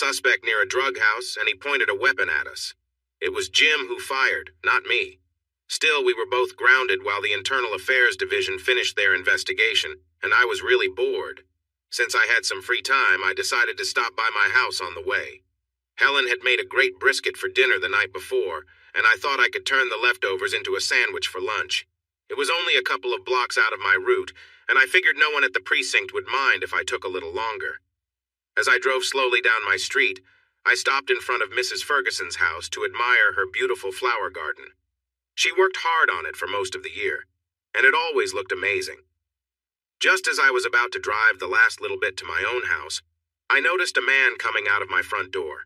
suspect near a drug house, and he pointed a weapon at us. It was Jim who fired, not me. Still, we were both grounded while the Internal Affairs Division finished their investigation, and I was really bored. Since I had some free time, I decided to stop by my house on the way. Helen had made a great brisket for dinner the night before, and I thought I could turn the leftovers into a sandwich for lunch. It was only a couple of blocks out of my route, and I figured no one at the precinct would mind if I took a little longer. As I drove slowly down my street, I stopped in front of Mrs. Ferguson's house to admire her beautiful flower garden. She worked hard on it for most of the year, and it always looked amazing. Just as I was about to drive the last little bit to my own house, I noticed a man coming out of my front door.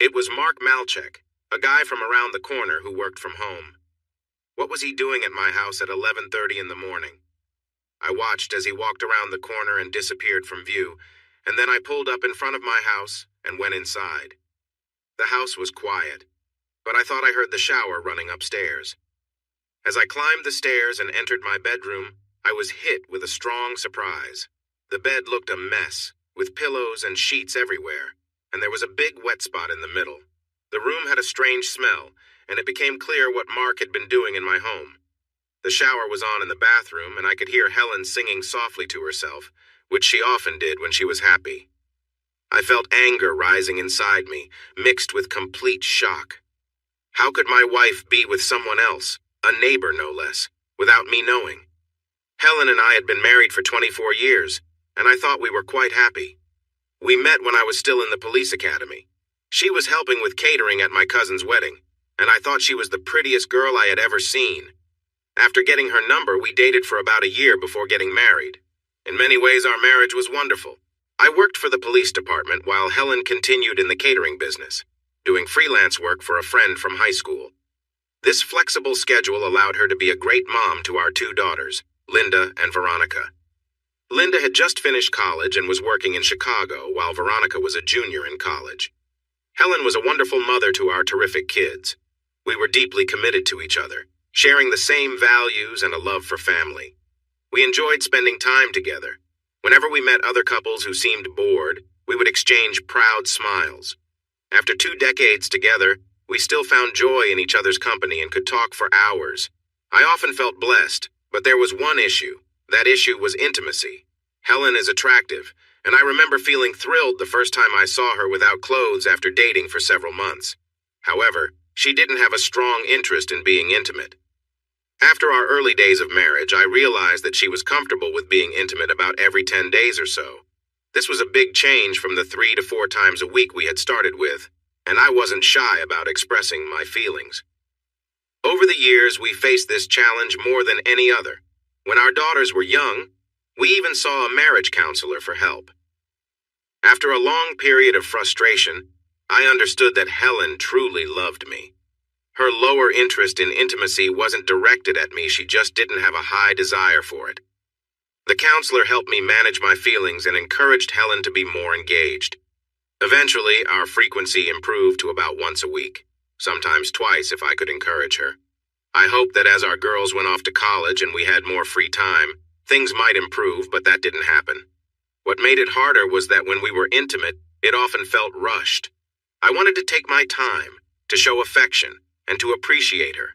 It was Mark Malchek, a guy from around the corner who worked from home. What was he doing at my house at 11:30 in the morning? I watched as he walked around the corner and disappeared from view, and then I pulled up in front of my house and went inside. The house was quiet, but I thought I heard the shower running upstairs. As I climbed the stairs and entered my bedroom, I was hit with a strong surprise. The bed looked a mess, with pillows and sheets everywhere, and there was a big wet spot in the middle. The room had a strange smell, and it became clear what Mark had been doing in my home. The shower was on in the bathroom, and I could hear Helen singing softly to herself, which she often did when she was happy. I felt anger rising inside me, mixed with complete shock. How could my wife be with someone else, a neighbor no less, without me knowing? Helen and I had been married for 24 years, and I thought we were quite happy. We met when I was still in the police academy. She was helping with catering at my cousin's wedding, and I thought she was the prettiest girl I had ever seen. After getting her number, we dated for about a year before getting married. In many ways, our marriage was wonderful. I worked for the police department while Helen continued in the catering business, doing freelance work for a friend from high school. This flexible schedule allowed her to be a great mom to our two daughters, Linda and Veronica. Linda had just finished college and was working in Chicago, while Veronica was a junior in college. Helen was a wonderful mother to our terrific kids. We were deeply committed to each other, sharing the same values and a love for family. We enjoyed spending time together. Whenever we met other couples who seemed bored, we would exchange proud smiles. After 2 decades together, we still found joy in each other's company and could talk for hours. I often felt blessed, but there was one issue. That issue was intimacy. Helen is attractive, and I remember feeling thrilled the first time I saw her without clothes after dating for several months. However, she didn't have a strong interest in being intimate. After our early days of marriage, I realized that she was comfortable with being intimate about every 10 days or so. This was a big change from the 3 to 4 times a week we had started with, and I wasn't shy about expressing my feelings. Over the years, we faced this challenge more than any other. When our daughters were young, we even saw a marriage counselor for help. After a long period of frustration, I understood that Helen truly loved me. Her lower interest in intimacy wasn't directed at me, she just didn't have a high desire for it. The counselor helped me manage my feelings and encouraged Helen to be more engaged. Eventually, our frequency improved to about once a week, sometimes twice if I could encourage her. I hoped that as our girls went off to college and we had more free time, things might improve, but that didn't happen. What made it harder was that when we were intimate, it often felt rushed. I wanted to take my time, to show affection, and to appreciate her.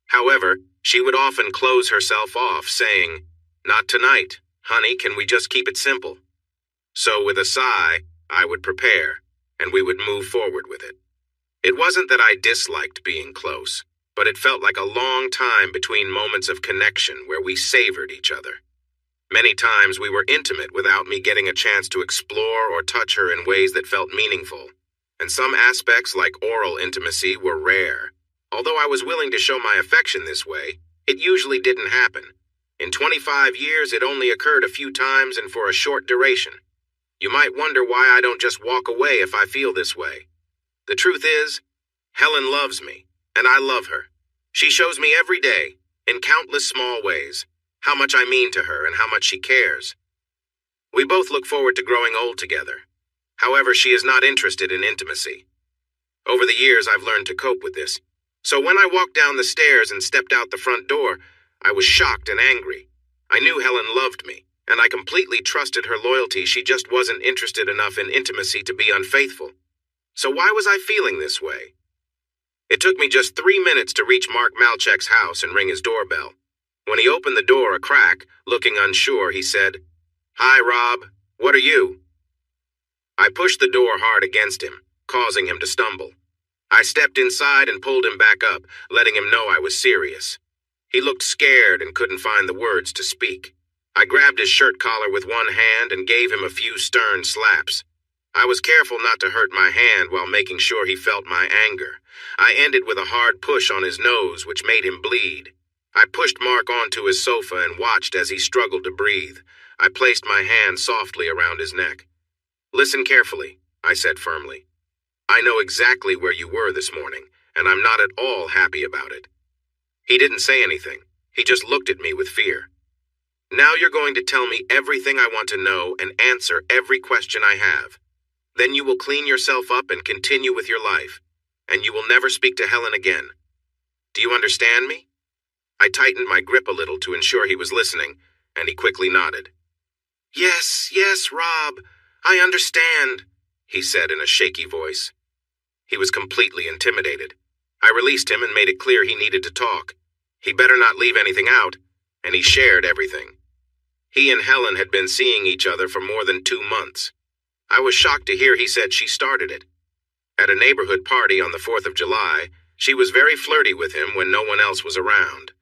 However, she would often close herself off, saying, "Not tonight, honey, can we just keep it simple?" So with a sigh, I would prepare, and we would move forward with it. It wasn't that I disliked being close, but it felt like a long time between moments of connection where we savored each other. Many times we were intimate without me getting a chance to explore or touch her in ways that felt meaningful, and some aspects like oral intimacy were rare. Although I was willing to show my affection this way, it usually didn't happen. In 25 years, it only occurred a few times and for a short duration. You might wonder why I don't just walk away if I feel this way. The truth is, Helen loves me, and I love her. She shows me every day, in countless small ways, how much I mean to her and how much she cares. We both look forward to growing old together. However, she is not interested in intimacy. Over the years, I've learned to cope with this. So when I walked down the stairs and stepped out the front door, I was shocked and angry. I knew Helen loved me, and I completely trusted her loyalty. She just wasn't interested enough in intimacy to be unfaithful. So why was I feeling this way? It took me just 3 minutes to reach Mark Malchek's house and ring his doorbell. When he opened the door a crack, looking unsure, he said, "Hi, Rob. What are you?" I pushed the door hard against him, causing him to stumble. I stepped inside and pulled him back up, letting him know I was serious. He looked scared and couldn't find the words to speak. I grabbed his shirt collar with one hand and gave him a few stern slaps. I was careful not to hurt my hand while making sure he felt my anger. I ended with a hard push on his nose, which made him bleed. I pushed Mark onto his sofa and watched as he struggled to breathe. I placed my hand softly around his neck. "Listen carefully," I said firmly. "I know exactly where you were this morning, and I'm not at all happy about it." He didn't say anything. He just looked at me with fear. "Now you're going to tell me everything I want to know and answer every question I have. Then you will clean yourself up and continue with your life, and you will never speak to Helen again. Do you understand me?" I tightened my grip a little to ensure he was listening, and he quickly nodded. Yes, Rob, I understand," he said in a shaky voice. He was completely intimidated. I released him and made it clear he needed to talk. He better not leave anything out, and he shared everything. He and Helen had been seeing each other for more than 2 months. I was shocked to hear he said she started it. At a neighborhood party on the 4th of July, she was very flirty with him when no one else was around.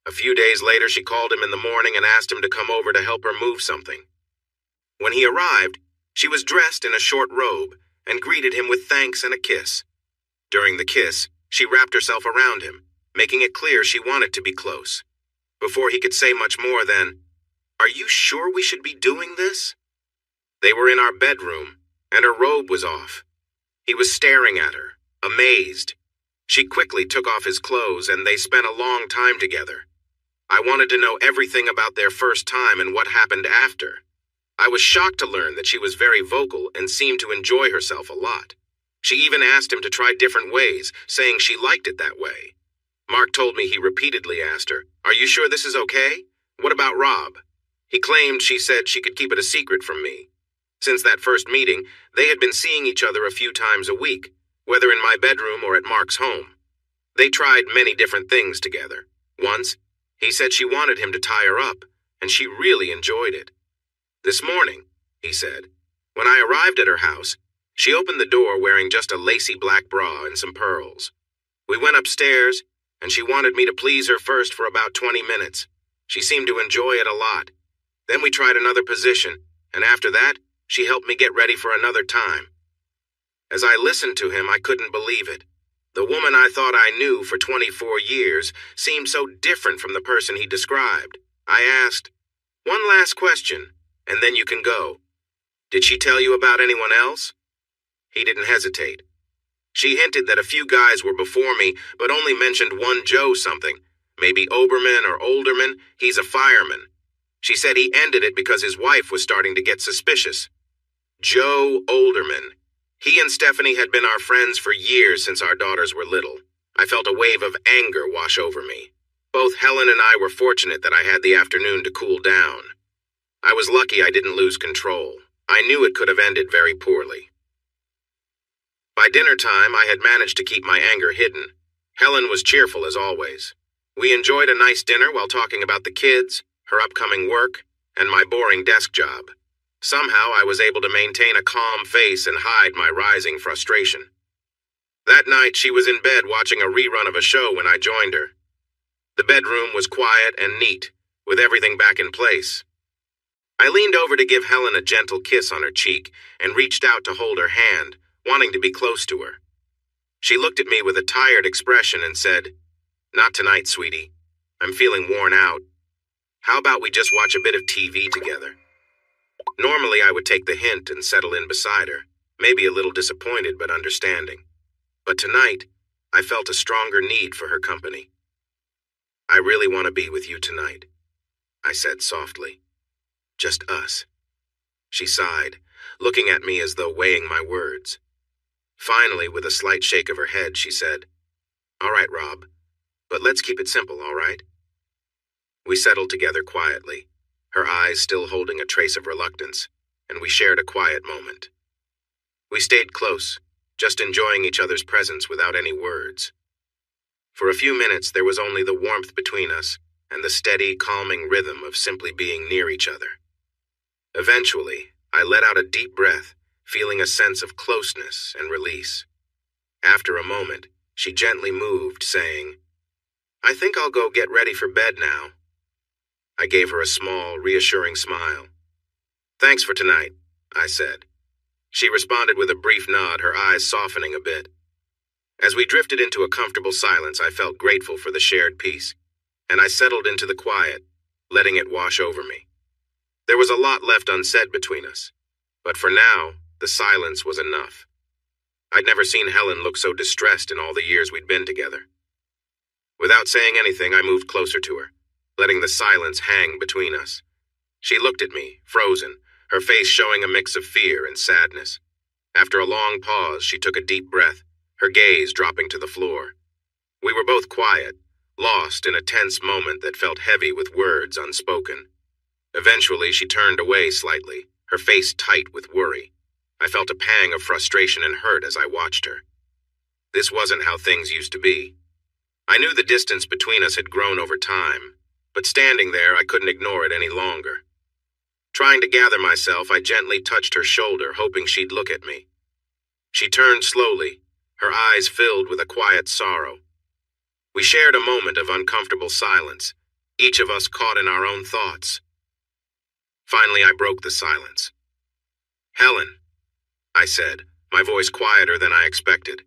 A few days later, she called him in the morning and asked him to come over to help her move something. When he arrived, she was dressed in a short robe and greeted him with thanks and a kiss. During the kiss, she wrapped herself around him, making it clear she wanted to be close. Before he could say much more than, "Are you sure we should be doing this?" They were in our bedroom, and her robe was off. He was staring at her, amazed. She quickly took off his clothes, and they spent a long time together. I wanted to know everything about their first time and what happened after. I was shocked to learn that she was very vocal and seemed to enjoy herself a lot. She even asked him to try different ways, saying she liked it that way. Mark told me he repeatedly asked her, "Are you sure this is okay? What about Rob?" He claimed she said she could keep it a secret from me. Since that first meeting, they had been seeing each other a few times a week, whether in my bedroom or at Mark's home. They tried many different things together. Once, he said she wanted him to tie her up, and she really enjoyed it. "This morning," he said, "when I arrived at her house, she opened the door wearing just a lacy black bra and some pearls. We went upstairs, and she wanted me to please her first for about 20 minutes. She seemed to enjoy it a lot. Then we tried another position, and after that, she helped me get ready for another time." As I listened to him, I couldn't believe it. The woman I thought I knew for 24 years seemed so different from the person he described. I asked, "One last question, and then you can go. Did she tell you about anyone else?" He didn't hesitate. "She hinted that a few guys were before me, but only mentioned one Joe something. Maybe Oberman or Olderman. He's a fireman. She said he ended it because his wife was starting to get suspicious. Joe Olderman. He and Stephanie had been our friends for years since our daughters were little. I felt a wave of anger wash over me. Both Helen and I were fortunate that I had the afternoon to cool down. I was lucky I didn't lose control. I knew it could have ended very poorly. By dinner time, I had managed to keep my anger hidden. Helen was cheerful as always. We enjoyed a nice dinner while talking about the kids, her upcoming work, and my boring desk job. Somehow I was able to maintain a calm face and hide my rising frustration. That night she was in bed watching a rerun of a show when I joined her. The bedroom was quiet and neat, with everything back in place. I leaned over to give Helen a gentle kiss on her cheek and reached out to hold her hand, wanting to be close to her. She looked at me with a tired expression and said, "Not tonight, sweetie. I'm feeling worn out. How about we just watch a bit of TV together?" Normally I would take the hint and settle in beside her, maybe a little disappointed but understanding. But tonight, I felt a stronger need for her company. "I really want to be with you tonight," I said softly. "Just us." She sighed, looking at me as though weighing my words. Finally, with a slight shake of her head, she said, "All right, Rob, but let's keep it simple, all right?" We settled together quietly, her eyes still holding a trace of reluctance, and we shared a quiet moment. We stayed close, just enjoying each other's presence without any words. For a few minutes, there was only the warmth between us and the steady, calming rhythm of simply being near each other. Eventually, I let out a deep breath, feeling a sense of closeness and release. After a moment, she gently moved, saying, "I think I'll go get ready for bed now." I gave her a small, reassuring smile. "Thanks for tonight," I said. She responded with a brief nod, her eyes softening a bit. As we drifted into a comfortable silence, I felt grateful for the shared peace, and I settled into the quiet, letting it wash over me. There was a lot left unsaid between us, but for now, the silence was enough. I'd never seen Helen look so distressed in all the years we'd been together. Without saying anything, I moved closer to her, letting the silence hang between us. She looked at me, frozen, her face showing a mix of fear and sadness. After a long pause, she took a deep breath, her gaze dropping to the floor. We were both quiet, lost in a tense moment that felt heavy with words unspoken. Eventually, she turned away slightly, her face tight with worry. I felt a pang of frustration and hurt as I watched her. This wasn't how things used to be. I knew the distance between us had grown over time, but standing there, I couldn't ignore it any longer. Trying to gather myself, I gently touched her shoulder, hoping she'd look at me. She turned slowly, her eyes filled with a quiet sorrow. We shared a moment of uncomfortable silence, each of us caught in our own thoughts. Finally, I broke the silence. "Helen," I said, my voice quieter than I expected.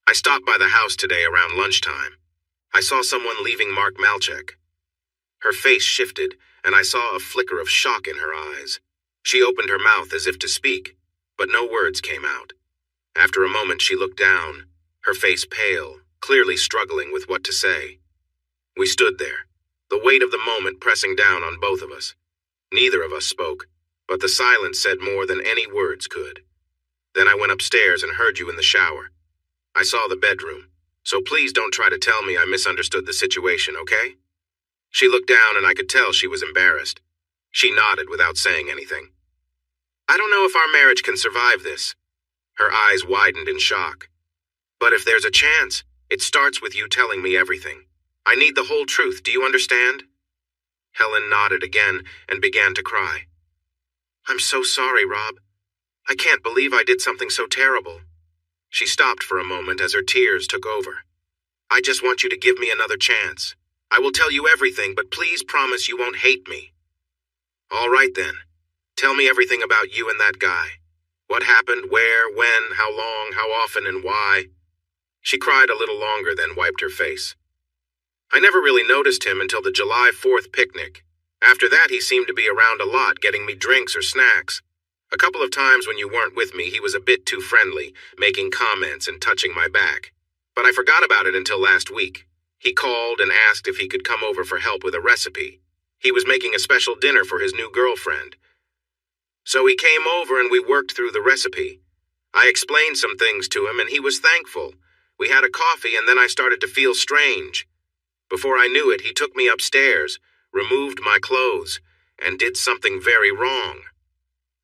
"I stopped by the house today around lunchtime. I saw someone leaving Mark Malchek." Her face shifted, and I saw a flicker of shock in her eyes. She opened her mouth as if to speak, but no words came out. After a moment, she looked down, her face pale, clearly struggling with what to say. We stood there, the weight of the moment pressing down on both of us. Neither of us spoke, but the silence said more than any words could. Then I went upstairs and heard you in the shower. I saw the bedroom, so please don't try to tell me I misunderstood the situation, okay? She looked down and I could tell she was embarrassed. She nodded without saying anything. "I don't know if our marriage can survive this." Her eyes widened in shock. "But if there's a chance, it starts with you telling me everything. I need the whole truth, do you understand?" Helen nodded again and began to cry. "I'm so sorry, Rob. I can't believe I did something so terrible." She stopped for a moment as her tears took over. "I just want you to give me another chance. I will tell you everything, but please promise you won't hate me." "All right then. Tell me everything about you and that guy. What happened, where, when, how long, how often, and why?" She cried a little longer, then wiped her face. "I never really noticed him until the July 4th picnic. After that, he seemed to be around a lot, getting me drinks or snacks. A couple of times when you weren't with me, he was a bit too friendly, making comments and touching my back. But I forgot about it until last week. He called and asked if he could come over for help with a recipe. He was making a special dinner for his new girlfriend. So he came over and we worked through the recipe. I explained some things to him and he was thankful. We had a coffee and then I started to feel strange. Before I knew it, he took me upstairs, removed my clothes, and did something very wrong."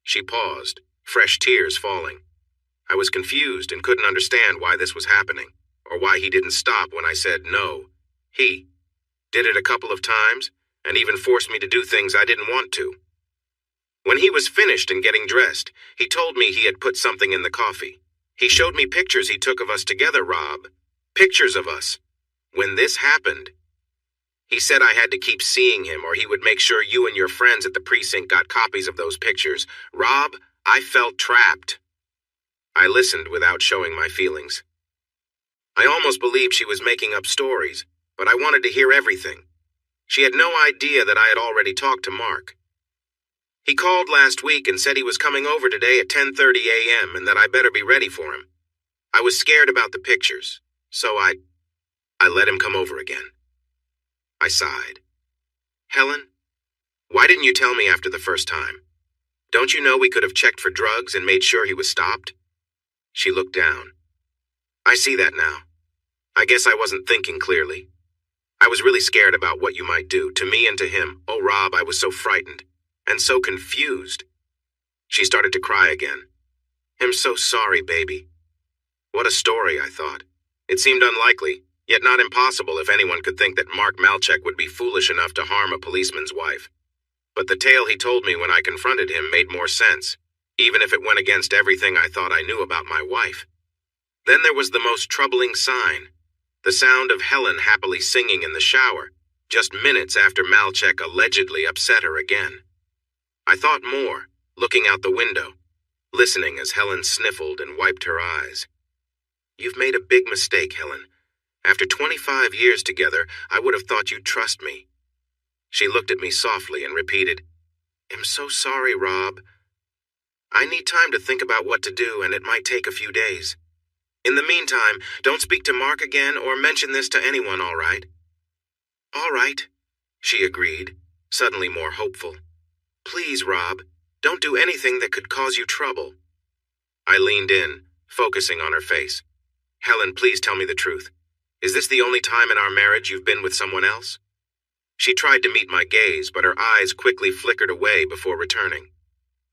She paused, fresh tears falling. I was confused and couldn't understand why this was happening, or why he didn't stop when I said no. He did it a couple of times, and even forced me to do things I didn't want to. When he was finished and getting dressed, he told me he had put something in the coffee. He showed me pictures he took of us together, Rob. Pictures of us. When this happened, he said I had to keep seeing him or he would make sure you and your friends at the precinct got copies of those pictures. Rob, I felt trapped. I listened without showing my feelings. I almost believed she was making up stories, but I wanted to hear everything. She had no idea that I had already talked to Mark. He called last week and said he was coming over today at 10:30 a.m. and that I better be ready for him. I was scared about the pictures, so I let him come over again. I sighed. Helen, why didn't you tell me after the first time? Don't you know we could have checked for drugs and made sure he was stopped? She looked down. I see that now. I guess I wasn't thinking clearly. I was really scared about what you might do, to me and to him. Oh, Rob, I was so frightened and so confused. She started to cry again. I'm so sorry, baby. What a story, I thought. It seemed unlikely, yet not impossible if anyone could think that Mark Malchek would be foolish enough to harm a policeman's wife. But the tale he told me when I confronted him made more sense, even if it went against everything I thought I knew about my wife. Then there was the most troubling sign, the sound of Helen happily singing in the shower, just minutes after Malchek allegedly upset her again. I thought more, looking out the window, listening as Helen sniffled and wiped her eyes. "You've made a big mistake, Helen. After 25 years together, I would have thought you'd trust me." She looked at me softly and repeated, "I'm so sorry, Rob. I need time to think about what to do, and it might take a few days. In the meantime, don't speak to Mark again or mention this to anyone, all right?" "All right," she agreed, suddenly more hopeful. "Please, Rob, don't do anything that could cause you trouble." I leaned in, focusing on her face. "Helen, please tell me the truth. Is this the only time in our marriage you've been with someone else?" She tried to meet my gaze, but her eyes quickly flickered away before returning.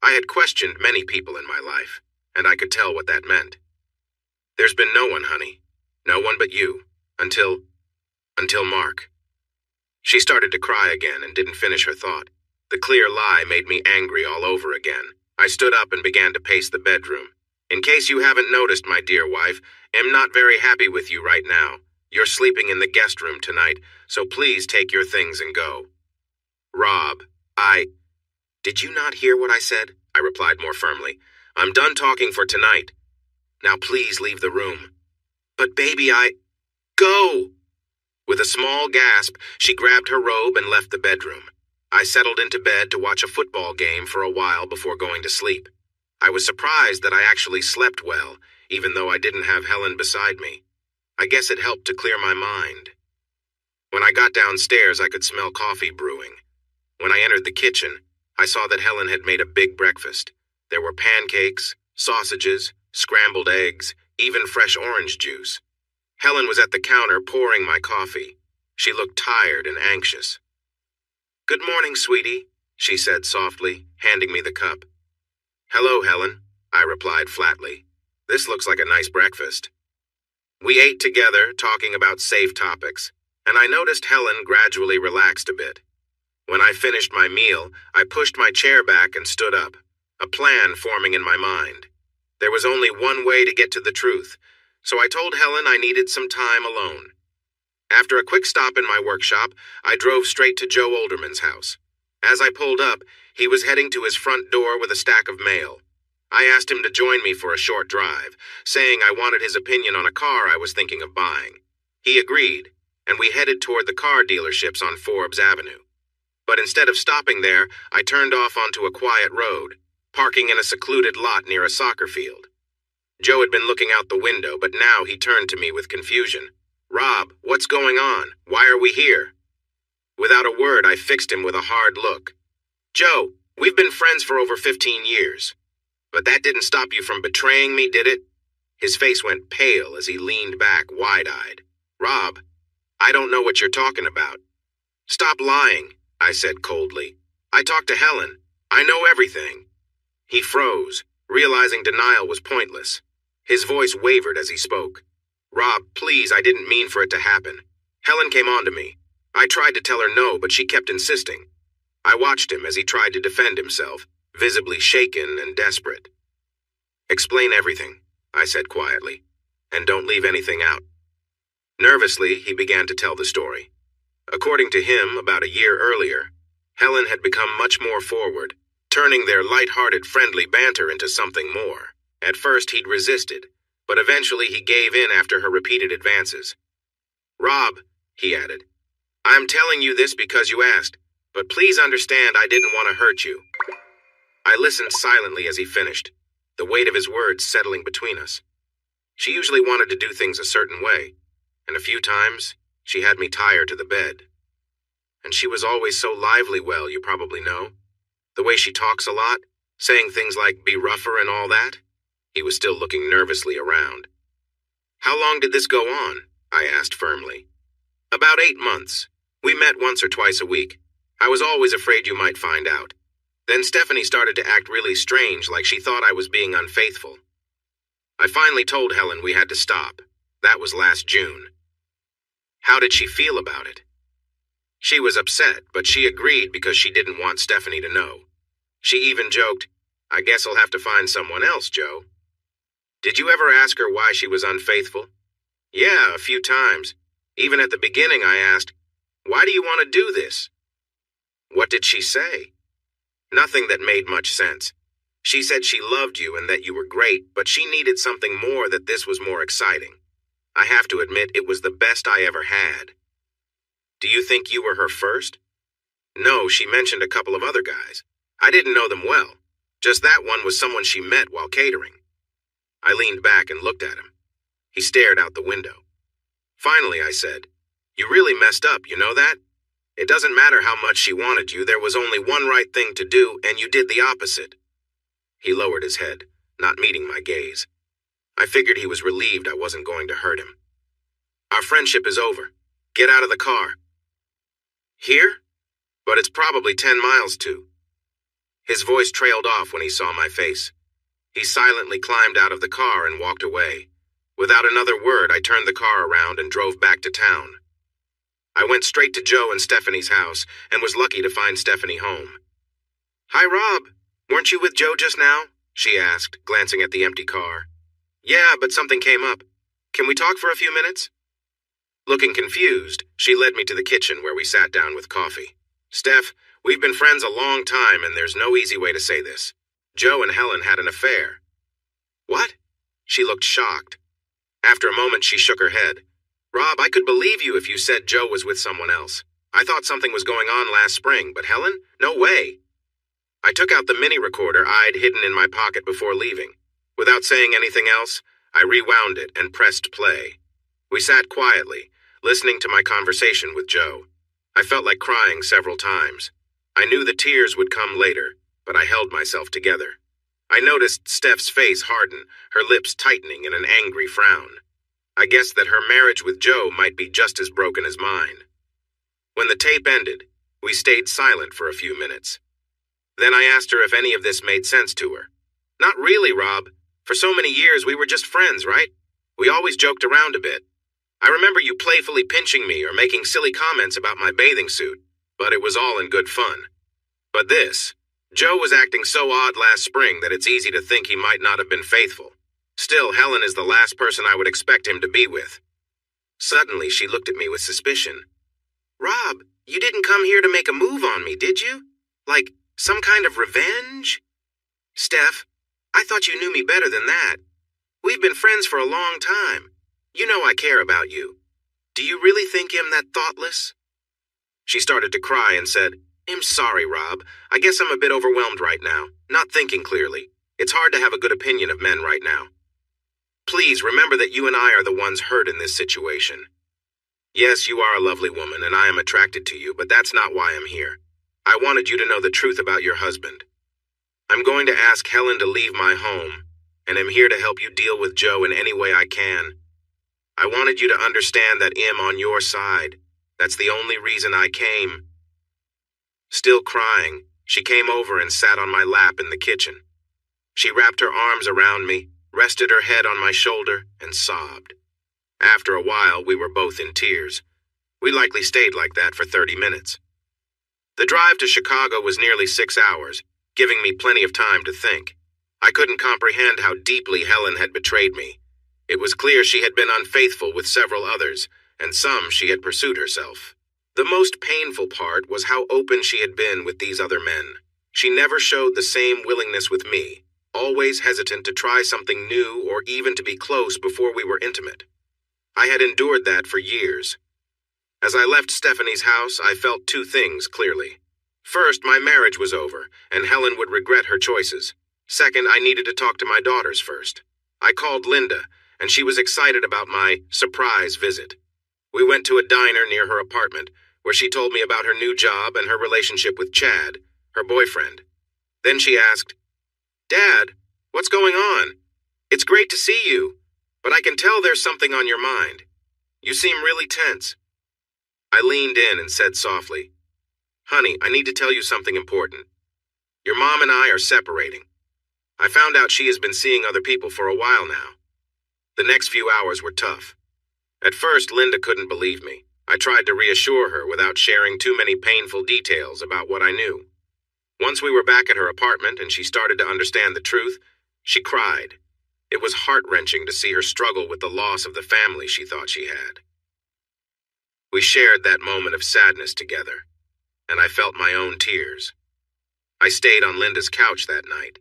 I had questioned many people in my life, and I could tell what that meant. "There's been no one, honey. No one but you. Until Mark." She started to cry again and didn't finish her thought. The clear lie made me angry all over again. I stood up and began to pace the bedroom. "In case you haven't noticed, my dear wife, I'm not very happy with you right now. You're sleeping in the guest room tonight, so please take your things and go." "Rob, Did you not hear what I said?" I replied more firmly. "I'm done talking for tonight. Now please leave the room." "But baby, Go!" With a small gasp, she grabbed her robe and left the bedroom. I settled into bed to watch a football game for a while before going to sleep. I was surprised that I actually slept well, even though I didn't have Helen beside me. I guess it helped to clear my mind. When I got downstairs, I could smell coffee brewing. When I entered the kitchen, I saw that Helen had made a big breakfast. There were pancakes, sausages, scrambled eggs, even fresh orange juice. Helen was at the counter pouring my coffee. She looked tired and anxious. "Good morning, sweetie," she said softly, handing me the cup. "Hello, Helen," I replied flatly. "This looks like a nice breakfast." We ate together, talking about safe topics, and I noticed Helen gradually relaxed a bit. When I finished my meal, I pushed my chair back and stood up, a plan forming in my mind. There was only one way to get to the truth, so I told Helen I needed some time alone. After a quick stop in my workshop, I drove straight to Joe Olderman's house. As I pulled up, he was heading to his front door with a stack of mail. I asked him to join me for a short drive, saying I wanted his opinion on a car I was thinking of buying. He agreed, and we headed toward the car dealerships on Forbes Avenue. But instead of stopping there, I turned off onto a quiet road, parking in a secluded lot near a soccer field. Joe had been looking out the window, but now he turned to me with confusion. "Rob, what's going on? Why are we here?" Without a word, I fixed him with a hard look. "Joe, we've been friends for over 15 years. But that didn't stop you from betraying me, did it?" His face went pale as he leaned back wide-eyed. "Rob, I don't know what you're talking about." "Stop lying," I said coldly. "I talked to Helen. I know everything." He froze, realizing denial was pointless. His voice wavered as he spoke. "Rob, please, I didn't mean for it to happen. Helen came on to me. I tried to tell her no, but she kept insisting." I watched him as he tried to defend himself, visibly shaken and desperate. "Explain everything," I said quietly, "and don't leave anything out." Nervously, he began to tell the story. According to him, about a year earlier, Helen had become much more forward, turning their light-hearted friendly banter into something more. At first he'd resisted, but eventually he gave in after her repeated advances. "Rob," he added, "I'm telling you this because you asked, but please understand I didn't want to hurt you." I listened silently as he finished, the weight of his words settling between us. She usually wanted to do things a certain way, and a few times she had me tie her to the bed. And she was always so lively, well, you probably know. The way she talks a lot, saying things like be rougher and all that. He was still looking nervously around. "How long did this go on?" I asked firmly. "About 8 months. We met once or twice a week. I was always afraid you might find out. Then Stephanie started to act really strange, like she thought I was being unfaithful." I finally told Helen we had to stop. That was last June. How did she feel about it? She was upset, but she agreed because she didn't want Stephanie to know. She even joked, "I guess I'll have to find someone else, Joe." Did you ever ask her why she was unfaithful? Yeah, a few times. Even at the beginning I asked, "Why do you want to do this?" What did she say? Nothing that made much sense. She said she loved you and that you were great, but she needed something more, that this was more exciting. I have to admit, it was the best I ever had. Do you think you were her first? No, she mentioned a couple of other guys. I didn't know them well. Just that one was someone she met while catering. I leaned back and looked at him. He stared out the window. Finally, I said, "You really messed up, you know that? It doesn't matter how much she wanted you, there was only one right thing to do, and you did the opposite." He lowered his head, not meeting my gaze. I figured he was relieved I wasn't going to hurt him. "Our friendship is over. Get out of the car." "Here? But it's probably 10 miles to." His voice trailed off when he saw my face. He silently climbed out of the car and walked away. Without another word, I turned the car around and drove back to town. I went straight to Joe and Stephanie's house and was lucky to find Stephanie home. "Hi, Rob. Weren't you with Joe just now?" she asked, glancing at the empty car. "Yeah, but something came up. Can we talk for a few minutes?" Looking confused, she led me to the kitchen where we sat down with coffee. "Steph, we've been friends a long time and there's no easy way to say this. Joe and Helen had an affair." "What?" She looked shocked. After a moment, she shook her head. "Rob, I could believe you if you said Joe was with someone else. I thought something was going on last spring, but Helen? No way." I took out the mini recorder I'd hidden in my pocket before leaving. Without saying anything else, I rewound it and pressed play. We sat quietly, listening to my conversation with Joe. I felt like crying several times. I knew the tears would come later, but I held myself together. I noticed Steph's face harden, her lips tightening in an angry frown. I guessed that her marriage with Joe might be just as broken as mine. When the tape ended, we stayed silent for a few minutes. Then I asked her if any of this made sense to her. "Not really, Rob. For so many years we were just friends, right? We always joked around a bit. I remember you playfully pinching me or making silly comments about my bathing suit, but it was all in good fun. But this, Joe was acting so odd last spring that it's easy to think he might not have been faithful. Still, Helen is the last person I would expect him to be with." Suddenly, she looked at me with suspicion. "Rob, you didn't come here to make a move on me, did you? Like, some kind of revenge?" "Steph, I thought you knew me better than that. We've been friends for a long time. You know I care about you. Do you really think I'm that thoughtless?" She started to cry and said, "I'm sorry, Rob. I guess I'm a bit overwhelmed right now, not thinking clearly. It's hard to have a good opinion of men right now. Please remember that you and I are the ones hurt in this situation. Yes, you are a lovely woman and I am attracted to you, but that's not why I'm here. I wanted you to know the truth about your husband. I'm going to ask Helen to leave my home, and I'm here to help you deal with Joe in any way I can. I wanted you to understand that I'm on your side. That's the only reason I came." Still crying, she came over and sat on my lap in the kitchen. She wrapped her arms around me, rested her head on my shoulder, and sobbed. After a while, we were both in tears. We likely stayed like that for 30 minutes. The drive to Chicago was nearly 6 hours, giving me plenty of time to think. I couldn't comprehend how deeply Helen had betrayed me. It was clear she had been unfaithful with several others, and some she had pursued herself. The most painful part was how open she had been with these other men. She never showed the same willingness with me, always hesitant to try something new or even to be close before we were intimate. I had endured that for years. As I left Stephanie's house, I felt two things clearly. First, my marriage was over, and Helen would regret her choices. Second, I needed to talk to my daughters first. I called Linda, and she was excited about my surprise visit. We went to a diner near her apartment, where she told me about her new job and her relationship with Chad, her boyfriend. Then she asked, "Dad, what's going on? It's great to see you, but I can tell there's something on your mind. You seem really tense." I leaned in and said softly, "Honey, I need to tell you something important. Your mom and I are separating. I found out she has been seeing other people for a while now. The next few hours were tough. At first, Linda couldn't believe me. I tried to reassure her without sharing too many painful details about what I knew. Once we were back at her apartment and she started to understand the truth, she cried. It was heart-wrenching to see her struggle with the loss of the family she thought she had. We shared that moment of sadness together, and I felt my own tears. I stayed on Linda's couch that night,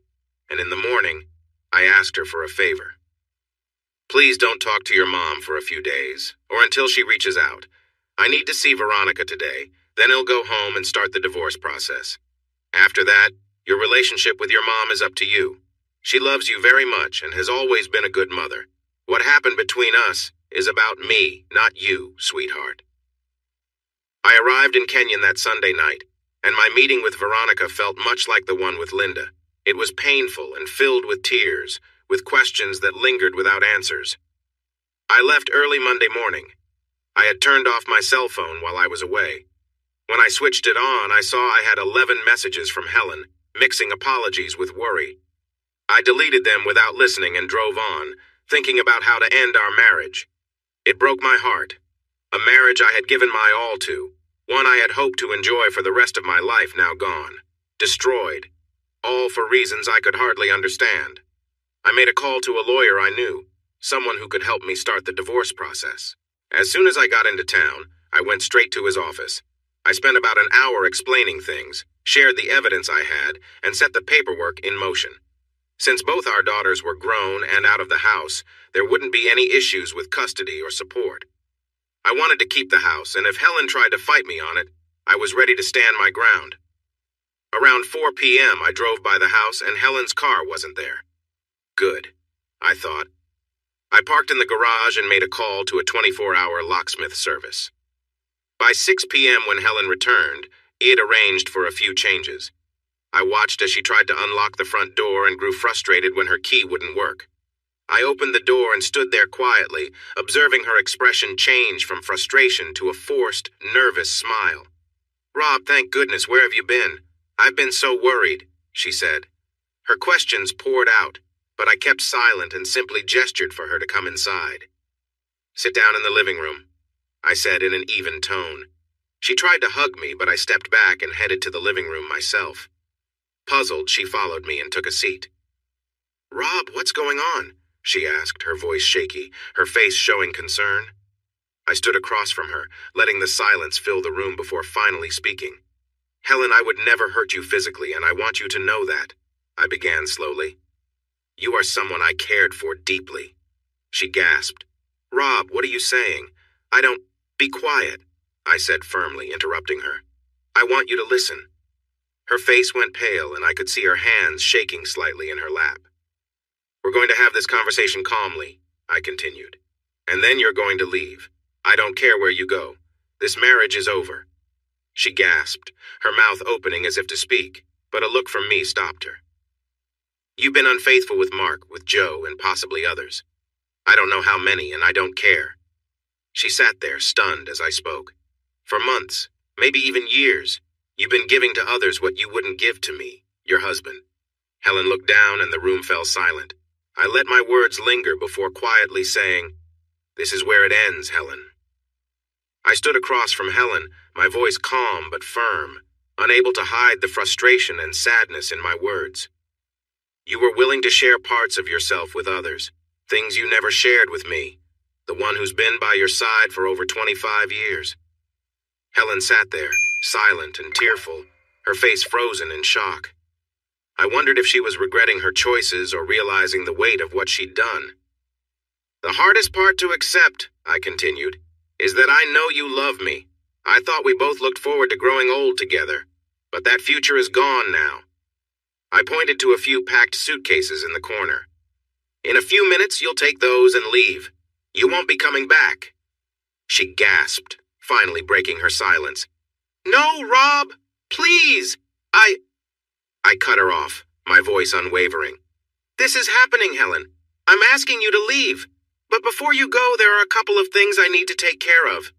and in the morning, I asked her for a favor. Please don't talk to your mom for a few days, or until she reaches out. I need to see Veronica today, then I'll go home and start the divorce process. After that, your relationship with your mom is up to you. She loves you very much and has always been a good mother. What happened between us is about me, not you, sweetheart. I arrived in Kenyon that Sunday night, and my meeting with Veronica felt much like the one with Linda. It was painful and filled with tears, with questions that lingered without answers. I left early Monday morning. I had turned off my cell phone while I was away. When I switched it on, I saw I had 11 messages from Helen, mixing apologies with worry. I deleted them without listening and drove on, thinking about how to end our marriage. It broke my heart. A marriage I had given my all to, one I had hoped to enjoy for the rest of my life, now gone. Destroyed. All for reasons I could hardly understand. I made a call to a lawyer I knew, someone who could help me start the divorce process. As soon as I got into town, I went straight to his office. I spent about an hour explaining things, shared the evidence I had, and set the paperwork in motion. Since both our daughters were grown and out of the house, there wouldn't be any issues with custody or support. I wanted to keep the house, and if Helen tried to fight me on it, I was ready to stand my ground. Around 4 p.m., I drove by the house and Helen's car wasn't there. Good, I thought. I parked in the garage and made a call to a 24-hour locksmith service. By 6 p.m. when Helen returned, he had arranged for a few changes. I watched as she tried to unlock the front door and grew frustrated when her key wouldn't work. I opened the door and stood there quietly, observing her expression change from frustration to a forced, nervous smile. "Rob, thank goodness, where have you been? I've been so worried," she said. Her questions poured out, but I kept silent and simply gestured for her to come inside. "Sit down in the living room," I said in an even tone. She tried to hug me, but I stepped back and headed to the living room myself. Puzzled, she followed me and took a seat. "Rob, what's going on?" she asked, her voice shaky, her face showing concern. I stood across from her, letting the silence fill the room before finally speaking. "Helen, I would never hurt you physically, and I want you to know that," I began slowly. "You are someone I cared for deeply." She gasped. "Rob, what are you saying? I don't—" "Be quiet," I said firmly, interrupting her. "I want you to listen." Her face went pale, and I could see her hands shaking slightly in her lap. "We're going to have this conversation calmly," I continued. "And then you're going to leave. I don't care where you go. This marriage is over." She gasped, her mouth opening as if to speak, but a look from me stopped her. "You've been unfaithful with Mark, with Joe, and possibly others. I don't know how many, and I don't care." She sat there, stunned as I spoke. "For months, maybe even years, you've been giving to others what you wouldn't give to me, your husband." Helen looked down and the room fell silent. I let my words linger before quietly saying, "This is where it ends, Helen." I stood across from Helen, my voice calm but firm, unable to hide the frustration and sadness in my words. "You were willing to share parts of yourself with others, things you never shared with me, the one who's been by your side for over 25 years. Helen sat there, silent and tearful, her face frozen in shock. I wondered if she was regretting her choices or realizing the weight of what she'd done. "The hardest part to accept," I continued, "is that I know you love me. I thought we both looked forward to growing old together, but that future is gone now." I pointed to a few packed suitcases in the corner. "In a few minutes, you'll take those and leave. You won't be coming back." She gasped, finally breaking her silence. "No, Rob, please, I cut her off, my voice unwavering. "This is happening, Helen. I'm asking you to leave. But before you go, there are a couple of things I need to take care of."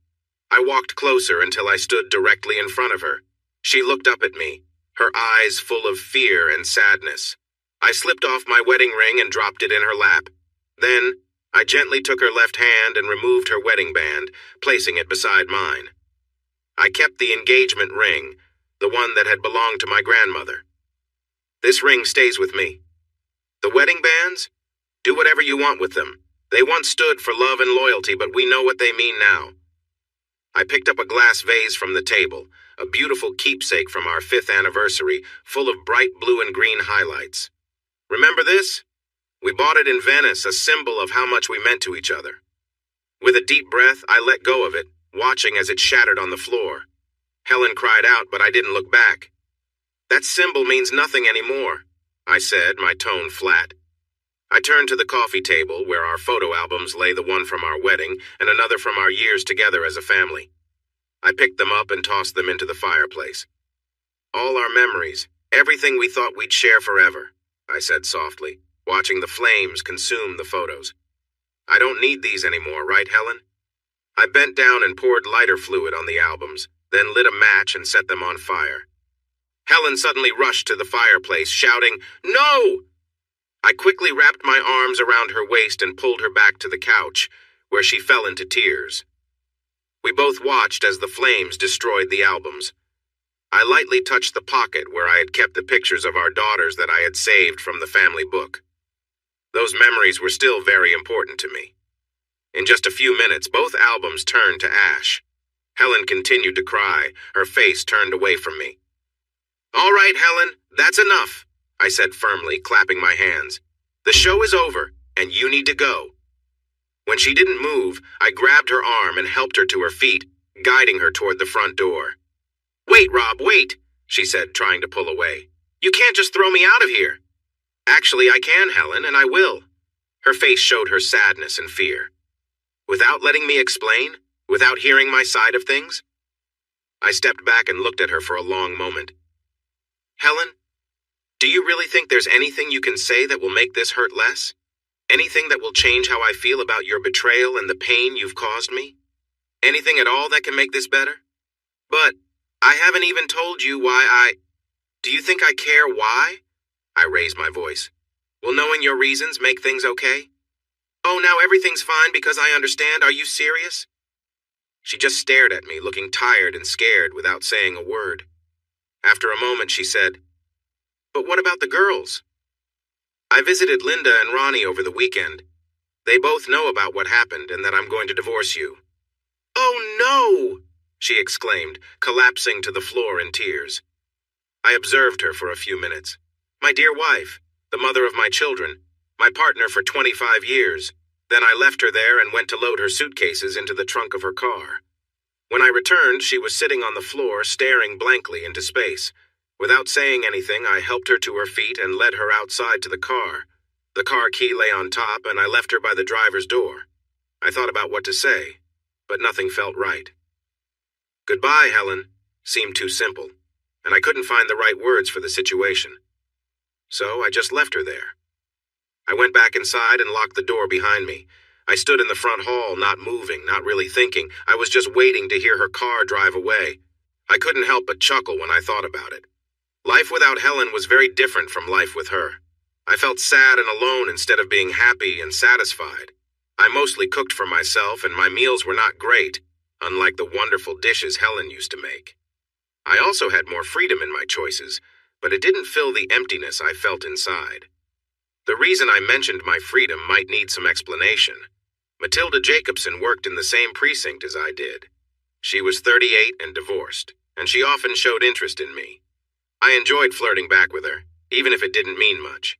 I walked closer until I stood directly in front of her. She looked up at me, her eyes full of fear and sadness. I slipped off my wedding ring and dropped it in her lap. Then, I gently took her left hand and removed her wedding band, placing it beside mine. I kept the engagement ring, the one that had belonged to my grandmother. This ring stays with me. The wedding bands? Do whatever you want with them. They once stood for love and loyalty, but we know what they mean now. I picked up a glass vase from the table, a beautiful keepsake from our 5th anniversary, full of bright blue and green highlights. Remember this? We bought it in Venice, a symbol of how much we meant to each other. With a deep breath, I let go of it, watching as it shattered on the floor. Helen cried out, but I didn't look back. That symbol means nothing anymore, I said, my tone flat. I turned to the coffee table where our photo albums lay, the one from our wedding and another from our years together as a family. I picked them up and tossed them into the fireplace. All our memories, everything we thought we'd share forever, I said softly, watching the flames consume the photos. I don't need these anymore, right, Helen? I bent down and poured lighter fluid on the albums, then lit a match and set them on fire. Helen suddenly rushed to the fireplace, shouting, "No!" I quickly wrapped my arms around her waist and pulled her back to the couch, where she fell into tears. We both watched as the flames destroyed the albums. I lightly touched the pocket where I had kept the pictures of our daughters that I had saved from the family book. Those memories were still very important to me. In just a few minutes, both albums turned to ash. Helen continued to cry, her face turned away from me. "All right, Helen, that's enough," I said firmly, clapping my hands. "The show is over, and you need to go." When she didn't move, I grabbed her arm and helped her to her feet, guiding her toward the front door. "Wait, Rob, wait," she said, trying to pull away. "You can't just throw me out of here." "Actually, I can, Helen, and I will." Her face showed her sadness and fear. "Without letting me explain? Without hearing my side of things?" I stepped back and looked at her for a long moment. "Helen, do you really think there's anything you can say that will make this hurt less? Anything that will change how I feel about your betrayal and the pain you've caused me? Anything at all that can make this better? But I haven't even told you why Do you think I care why?" I raised my voice. "Will knowing your reasons make things okay? Oh, now everything's fine because I understand. Are you serious?" She just stared at me, looking tired and scared without saying a word. After a moment, she said, "But what about the girls?" "I visited Linda and Ronnie over the weekend. They both know about what happened and that I'm going to divorce you." "Oh, no!" she exclaimed, collapsing to the floor in tears. I observed her for a few minutes. My dear wife, the mother of my children, my partner for 25 years. Then I left her there and went to load her suitcases into the trunk of her car. When I returned, she was sitting on the floor, staring blankly into space. Without saying anything, I helped her to her feet and led her outside to the car. The car key lay on top, and I left her by the driver's door. I thought about what to say, but nothing felt right. "Goodbye, Helen," seemed too simple, and I couldn't find the right words for the situation. So I just left her there. I went back inside and locked the door behind me. I stood in the front hall, not moving, not really thinking. I was just waiting to hear her car drive away. I couldn't help but chuckle when I thought about it. Life without Helen was very different from life with her. I felt sad and alone instead of being happy and satisfied. I mostly cooked for myself, and my meals were not great, unlike the wonderful dishes Helen used to make. I also had more freedom in my choices, but it didn't fill the emptiness I felt inside. The reason I mentioned my freedom might need some explanation. Matilda Jacobson worked in the same precinct as I did. She was 38 and divorced, and she often showed interest in me. I enjoyed flirting back with her, even if it didn't mean much.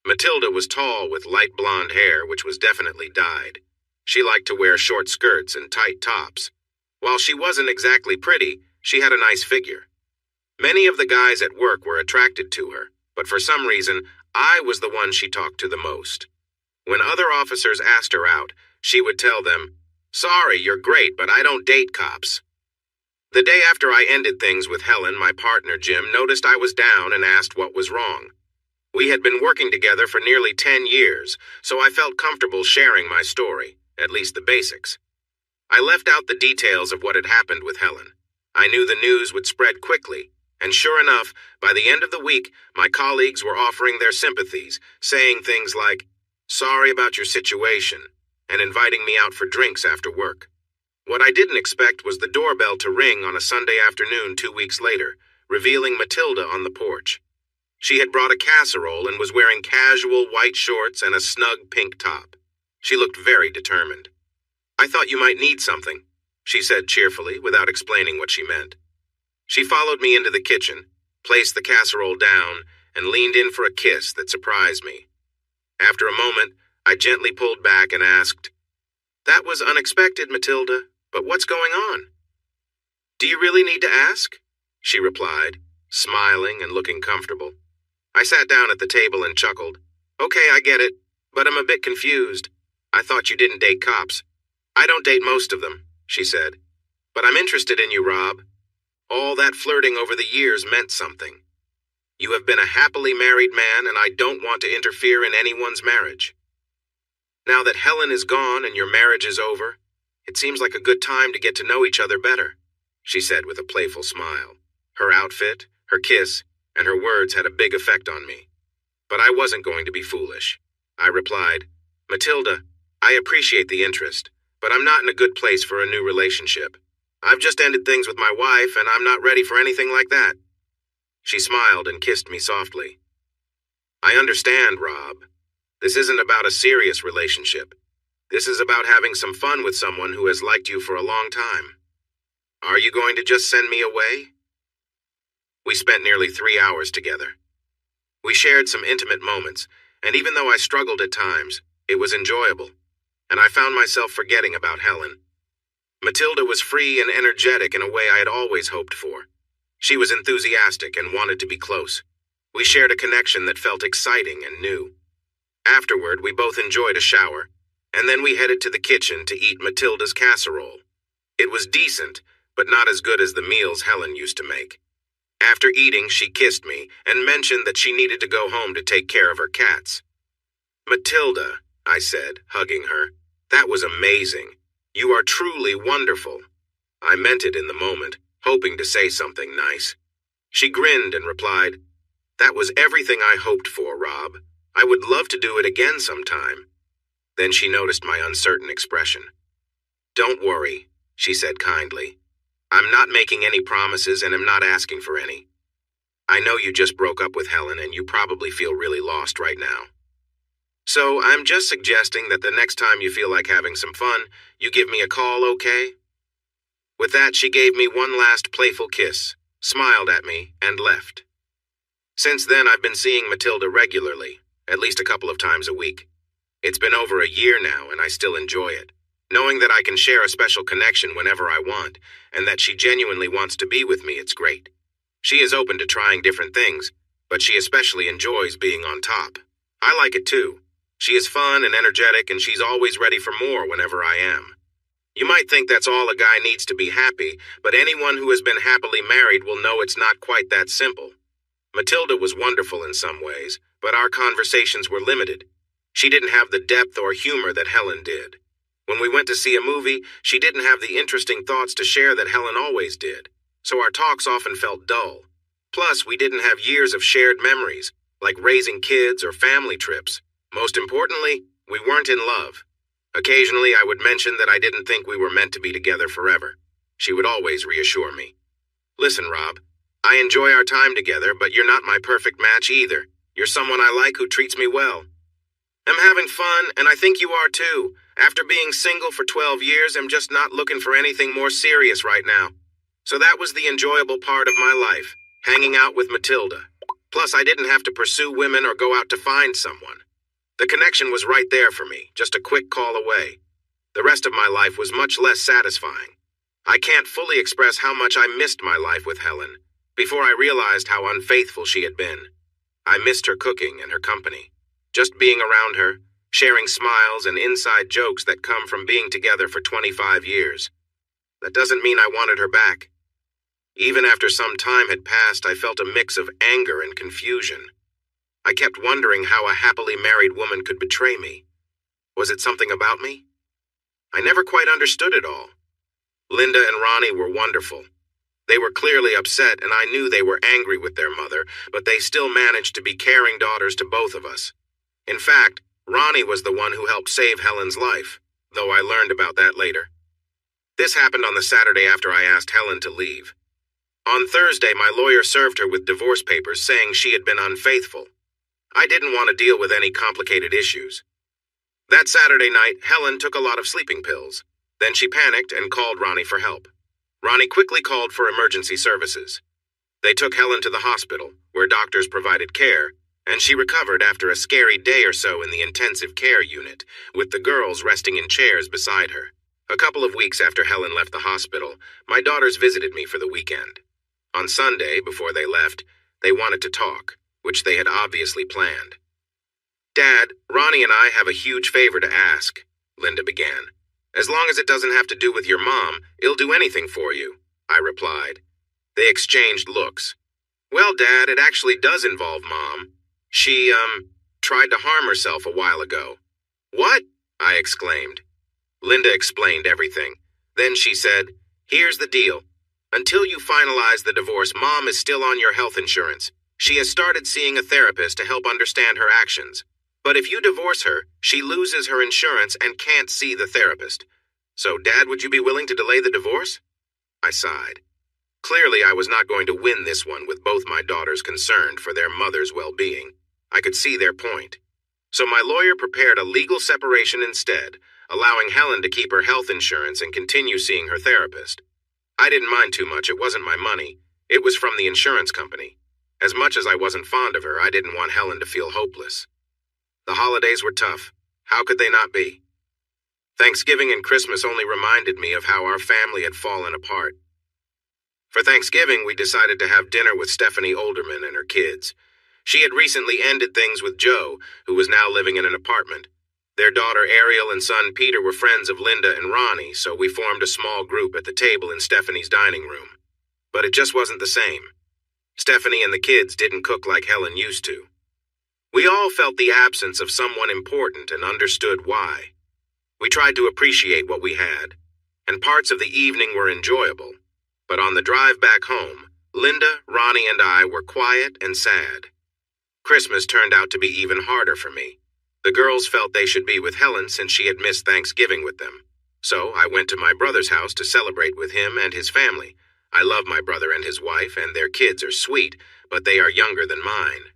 Matilda was tall with light blonde hair, which was definitely dyed. She liked to wear short skirts and tight tops. While she wasn't exactly pretty, she had a nice figure. Many of the guys at work were attracted to her, but for some reason, I was the one she talked to the most. When other officers asked her out, she would tell them, "Sorry, you're great, but I don't date cops." The day after I ended things with Helen, my partner Jim noticed I was down and asked what was wrong. We had been working together for nearly 10 years, so I felt comfortable sharing my story, at least the basics. I left out the details of what had happened with Helen. I knew the news would spread quickly, and sure enough, by the end of the week, my colleagues were offering their sympathies, saying things like, "Sorry about your situation," and inviting me out for drinks after work. What I didn't expect was the doorbell to ring on a Sunday afternoon 2 weeks later, revealing Matilda on the porch. She had brought a casserole and was wearing casual white shorts and a snug pink top. She looked very determined. "I thought you might need something," she said cheerfully, without explaining what she meant. She followed me into the kitchen, placed the casserole down, and leaned in for a kiss that surprised me. After a moment, I gently pulled back and asked, "That was unexpected, Matilda, but what's going on?" "Do you really need to ask?" she replied, smiling and looking comfortable. I sat down at the table and chuckled. "Okay, I get it, but I'm a bit confused. I thought you didn't date cops." "I don't date most of them," she said. "But I'm interested in you, Rob. All that flirting over the years meant something. You have been a happily married man, and I don't want to interfere in anyone's marriage. Now that Helen is gone and your marriage is over, it seems like a good time to get to know each other better," she said with a playful smile. Her outfit, her kiss, and her words had a big effect on me. But I wasn't going to be foolish. I replied, "Matilda, I appreciate the interest, but I'm not in a good place for a new relationship. I've just ended things with my wife, and I'm not ready for anything like that." She smiled and kissed me softly. "I understand, Rob. This isn't about a serious relationship. This is about having some fun with someone who has liked you for a long time. Are you going to just send me away?" We spent nearly 3 hours together. We shared some intimate moments, and even though I struggled at times, it was enjoyable, and I found myself forgetting about Helen. Matilda was free and energetic in a way I had always hoped for. She was enthusiastic and wanted to be close. We shared a connection that felt exciting and new. Afterward, we both enjoyed a shower, and then we headed to the kitchen to eat Matilda's casserole. It was decent, but not as good as the meals Helen used to make. After eating, she kissed me and mentioned that she needed to go home to take care of her cats. "Matilda," I said, hugging her, "that was amazing. You are truly wonderful." I meant it in the moment, hoping to say something nice. She grinned and replied, "That was everything I hoped for, Rob. I would love to do it again sometime." Then she noticed my uncertain expression. "Don't worry," she said kindly. "I'm not making any promises and am not asking for any. I know you just broke up with Helen and you probably feel really lost right now. So I'm just suggesting that the next time you feel like having some fun, you give me a call, okay?" With that, she gave me one last playful kiss, smiled at me, and left. Since then, I've been seeing Matilda regularly, at least a couple of times a week. It's been over a year now, and I still enjoy it. Knowing that I can share a special connection whenever I want, and that she genuinely wants to be with me, it's great. She is open to trying different things, but she especially enjoys being on top. I like it too. She is fun and energetic, and she's always ready for more whenever I am. You might think that's all a guy needs to be happy, but anyone who has been happily married will know it's not quite that simple. Matilda was wonderful in some ways, but our conversations were limited. She didn't have the depth or humor that Helen did. When we went to see a movie, she didn't have the interesting thoughts to share that Helen always did, so our talks often felt dull. Plus, we didn't have years of shared memories, like raising kids or family trips. Most importantly, we weren't in love. Occasionally, I would mention that I didn't think we were meant to be together forever. She would always reassure me. "Listen, Rob, I enjoy our time together, but you're not my perfect match either. You're someone I like who treats me well. I'm having fun, and I think you are too. After being single for 12 years, I'm just not looking for anything more serious right now. So that was the enjoyable part of my life, hanging out with Matilda. Plus, I didn't have to pursue women or go out to find someone. The connection was right there for me, just a quick call away. The rest of my life was much less satisfying. I can't fully express how much I missed my life with Helen, before I realized how unfaithful she had been. I missed her cooking and her company. Just being around her, sharing smiles and inside jokes that come from being together for 25 years. That doesn't mean I wanted her back. Even after some time had passed, I felt a mix of anger and confusion. I kept wondering how a happily married woman could betray me. Was it something about me? I never quite understood it all. Linda and Ronnie were wonderful. They were clearly upset, and I knew they were angry with their mother, but they still managed to be caring daughters to both of us. In fact, Ronnie was the one who helped save Helen's life. though I learned about that later. This happened on the Saturday after I asked Helen to leave. On Thursday, my lawyer served her with divorce papers saying she had been unfaithful. I didn't want to deal with any complicated issues. That Saturday night, Helen took a lot of sleeping pills. Then she panicked and called Ronnie for help. Ronnie quickly called for emergency services. They took Helen to the hospital, where doctors provided care, and she recovered after a scary day or so in the intensive care unit, with the girls resting in chairs beside her. A couple of weeks after Helen left the hospital, my daughters visited me for the weekend. On Sunday, before they left, they wanted to talk, which they had obviously planned. "Dad, Ronnie and I have a huge favor to ask," Linda began. "As long as it doesn't have to do with your mom, he'll do anything for you," I replied. They exchanged looks. "Well, Dad, it actually does involve Mom. She, tried to harm herself a while ago." "What?" I exclaimed. Linda explained everything. Then she said, "Here's the deal. Until you finalize the divorce, Mom is still on your health insurance. She has started seeing a therapist to help understand her actions. But if you divorce her, she loses her insurance and can't see the therapist. So, Dad, would you be willing to delay the divorce?" I sighed. Clearly, I was not going to win this one with both my daughters concerned for their mother's well-being. I could see their point. So my lawyer prepared a legal separation instead, allowing Helen to keep her health insurance and continue seeing her therapist. I didn't mind too much. It wasn't my money. It was from the insurance company. As much as I wasn't fond of her, I didn't want Helen to feel hopeless. The holidays were tough. How could they not be? Thanksgiving and Christmas only reminded me of how our family had fallen apart. For Thanksgiving, we decided to have dinner with Stephanie Olderman and her kids. She had recently ended things with Joe, who was now living in an apartment. Their daughter Ariel and son Peter were friends of Linda and Ronnie, so we formed a small group at the table in Stephanie's dining room. But it just wasn't the same. Stephanie and the kids didn't cook like Helen used to. We all felt the absence of someone important and understood why. We tried to appreciate what we had, and parts of the evening were enjoyable. But on the drive back home, Linda, Ronnie, and I were quiet and sad. Christmas turned out to be even harder for me. The girls felt they should be with Helen since she had missed Thanksgiving with them. So I went to my brother's house to celebrate with him and his family. I love my brother and his wife, and their kids are sweet, but they are younger than mine.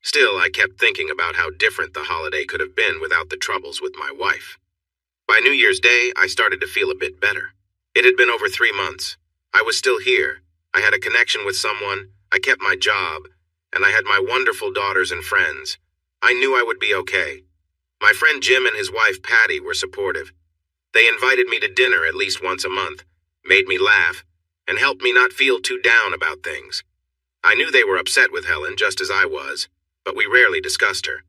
Still, I kept thinking about how different the holiday could have been without the troubles with my wife. By New Year's Day, I started to feel a bit better. It had been over 3 months. I was still here. I had a connection with someone, I kept my job, and I had my wonderful daughters and friends. I knew I would be okay. My friend Jim and his wife Patty were supportive. They invited me to dinner at least once a month, made me laugh, and helped me not feel too down about things. I knew they were upset with Helen just as I was, but we rarely discussed her.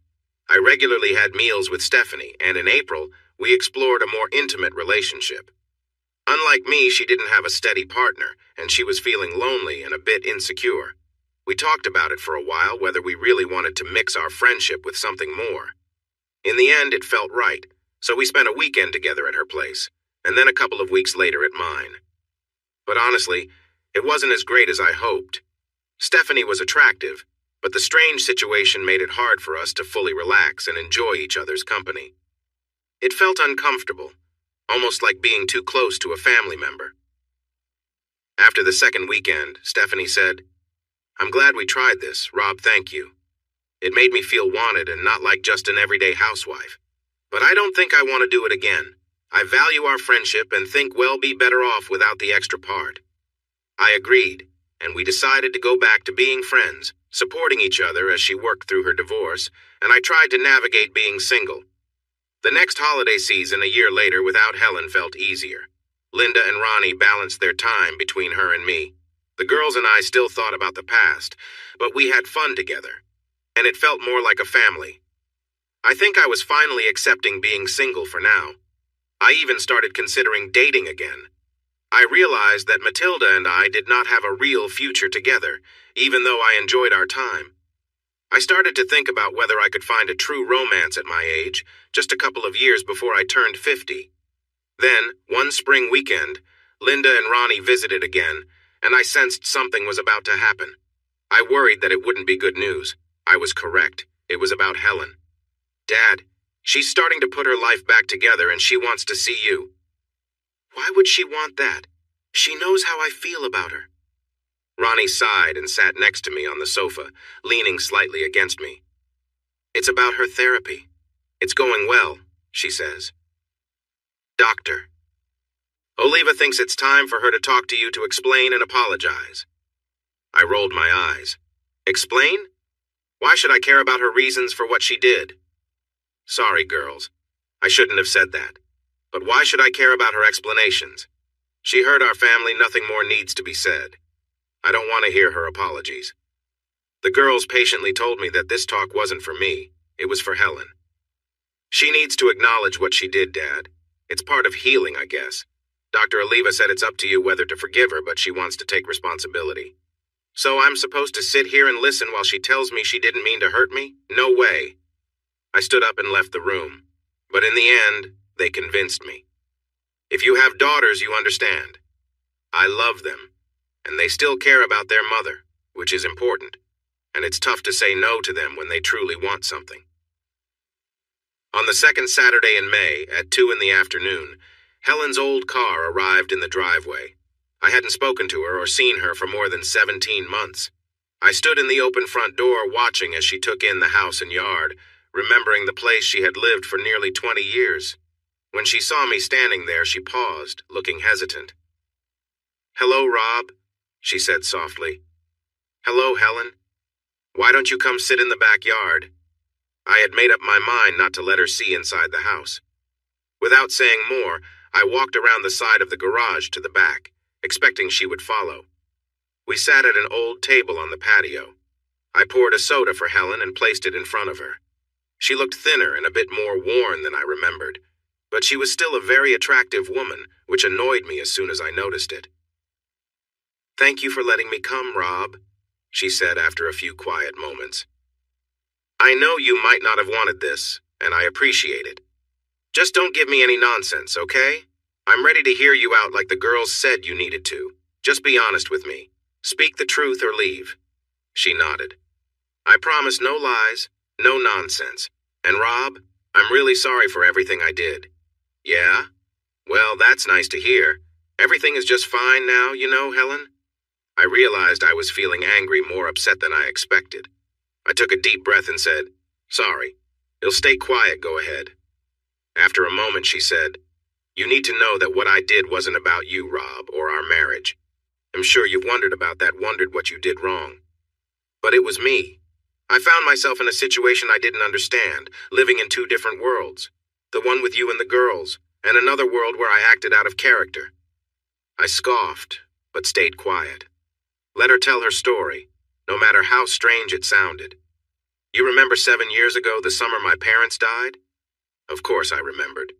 I regularly had meals with Stephanie, and in April, we explored a more intimate relationship. Unlike me, she didn't have a steady partner, and she was feeling lonely and a bit insecure. We talked about it for a while, whether we really wanted to mix our friendship with something more. In the end, it felt right, so we spent a weekend together at her place, and then a couple of weeks later at mine. But honestly, it wasn't as great as I hoped. Stephanie was attractive, but the strange situation made it hard for us to fully relax and enjoy each other's company. It felt uncomfortable, almost like being too close to a family member. After the second weekend, Stephanie said, "I'm glad we tried this, Rob, thank you. It made me feel wanted and not like just an everyday housewife. But I don't think I want to do it again. I value our friendship and think we'll be better off without the extra part." I agreed, and we decided to go back to being friends, supporting each other as she worked through her divorce, and I tried to navigate being single. The next holiday season, a year later, without Helen, felt easier. Linda and Ronnie balanced their time between her and me. The girls and I still thought about the past, but we had fun together, and it felt more like a family. I think I was finally accepting being single for now. I even started considering dating again. I realized that Matilda and I did not have a real future together, even though I enjoyed our time. I started to think about whether I could find a true romance at my age, just a couple of years before I turned 50. Then, one spring weekend, Linda and Ronnie visited again, and I sensed something was about to happen. I worried that it wouldn't be good news. I was correct. It was about Helen. "Dad, She's starting to put her life back together and she wants to see you. Why would she want that? She knows how I feel about her. Ronnie sighed and sat next to me on the sofa, leaning slightly against me. It's about her therapy. It's going well, she says. Doctor. Oliva thinks it's time for her to talk to you to explain and apologize. I rolled my eyes. Explain? Why should I care about her reasons for what she did? Sorry, girls. I shouldn't have said that. But why should I care about her explanations? She hurt our family, nothing more needs to be said. I don't want to hear her apologies. The girls patiently told me that this talk wasn't for me, it was for Helen. She needs to acknowledge what she did, Dad. It's part of healing, I guess. Dr. Oliva said it's up to you whether to forgive her, but she wants to take responsibility. So I'm supposed to sit here and listen while she tells me she didn't mean to hurt me? No way. I stood up and left the room. But in the end, they convinced me. If you have daughters, you understand. I love them, and they still care about their mother, which is important. And it's tough to say no to them when they truly want something. On the second Saturday in May, at 2 in the afternoon, Helen's old car arrived in the driveway. I hadn't spoken to her or seen her for more than 17 months. I stood in the open front door watching as she took in the house and yard, remembering the place she had lived for nearly 20 years. When she saw me standing there, she paused, looking hesitant. Hello, Rob, she said softly. Hello, Helen. Why don't you come sit in the backyard? I had made up my mind not to let her see inside the house. Without saying more, I walked around the side of the garage to the back, expecting she would follow. We sat at an old table on the patio. I poured a soda for Helen and placed it in front of her. She looked thinner and a bit more worn than I remembered, but she was still a very attractive woman, which annoyed me as soon as I noticed it. Thank you for letting me come, Rob, she said after a few quiet moments. I know you might not have wanted this, and I appreciate it. Just don't give me any nonsense, okay? I'm ready to hear you out like the girls said you needed to. Just be honest with me. Speak the truth or leave. She nodded. I promise no lies, no nonsense. And Rob, I'm really sorry for everything I did. Yeah? Well, that's nice to hear. Everything is just fine now, you know, Helen? I realized I was feeling angry, more upset than I expected. I took a deep breath and said, Sorry. You'll stay quiet, go ahead. After a moment, she said, You need to know that what I did wasn't about you, Rob, or our marriage. I'm sure you've wondered about that, wondered what you did wrong. But it was me. I found myself in a situation I didn't understand, living in two different worlds. The one with you and the girls, and another world where I acted out of character. I scoffed, but stayed quiet. Let her tell her story, no matter how strange it sounded. You remember 7 years ago, the summer my parents died? Of course I remembered.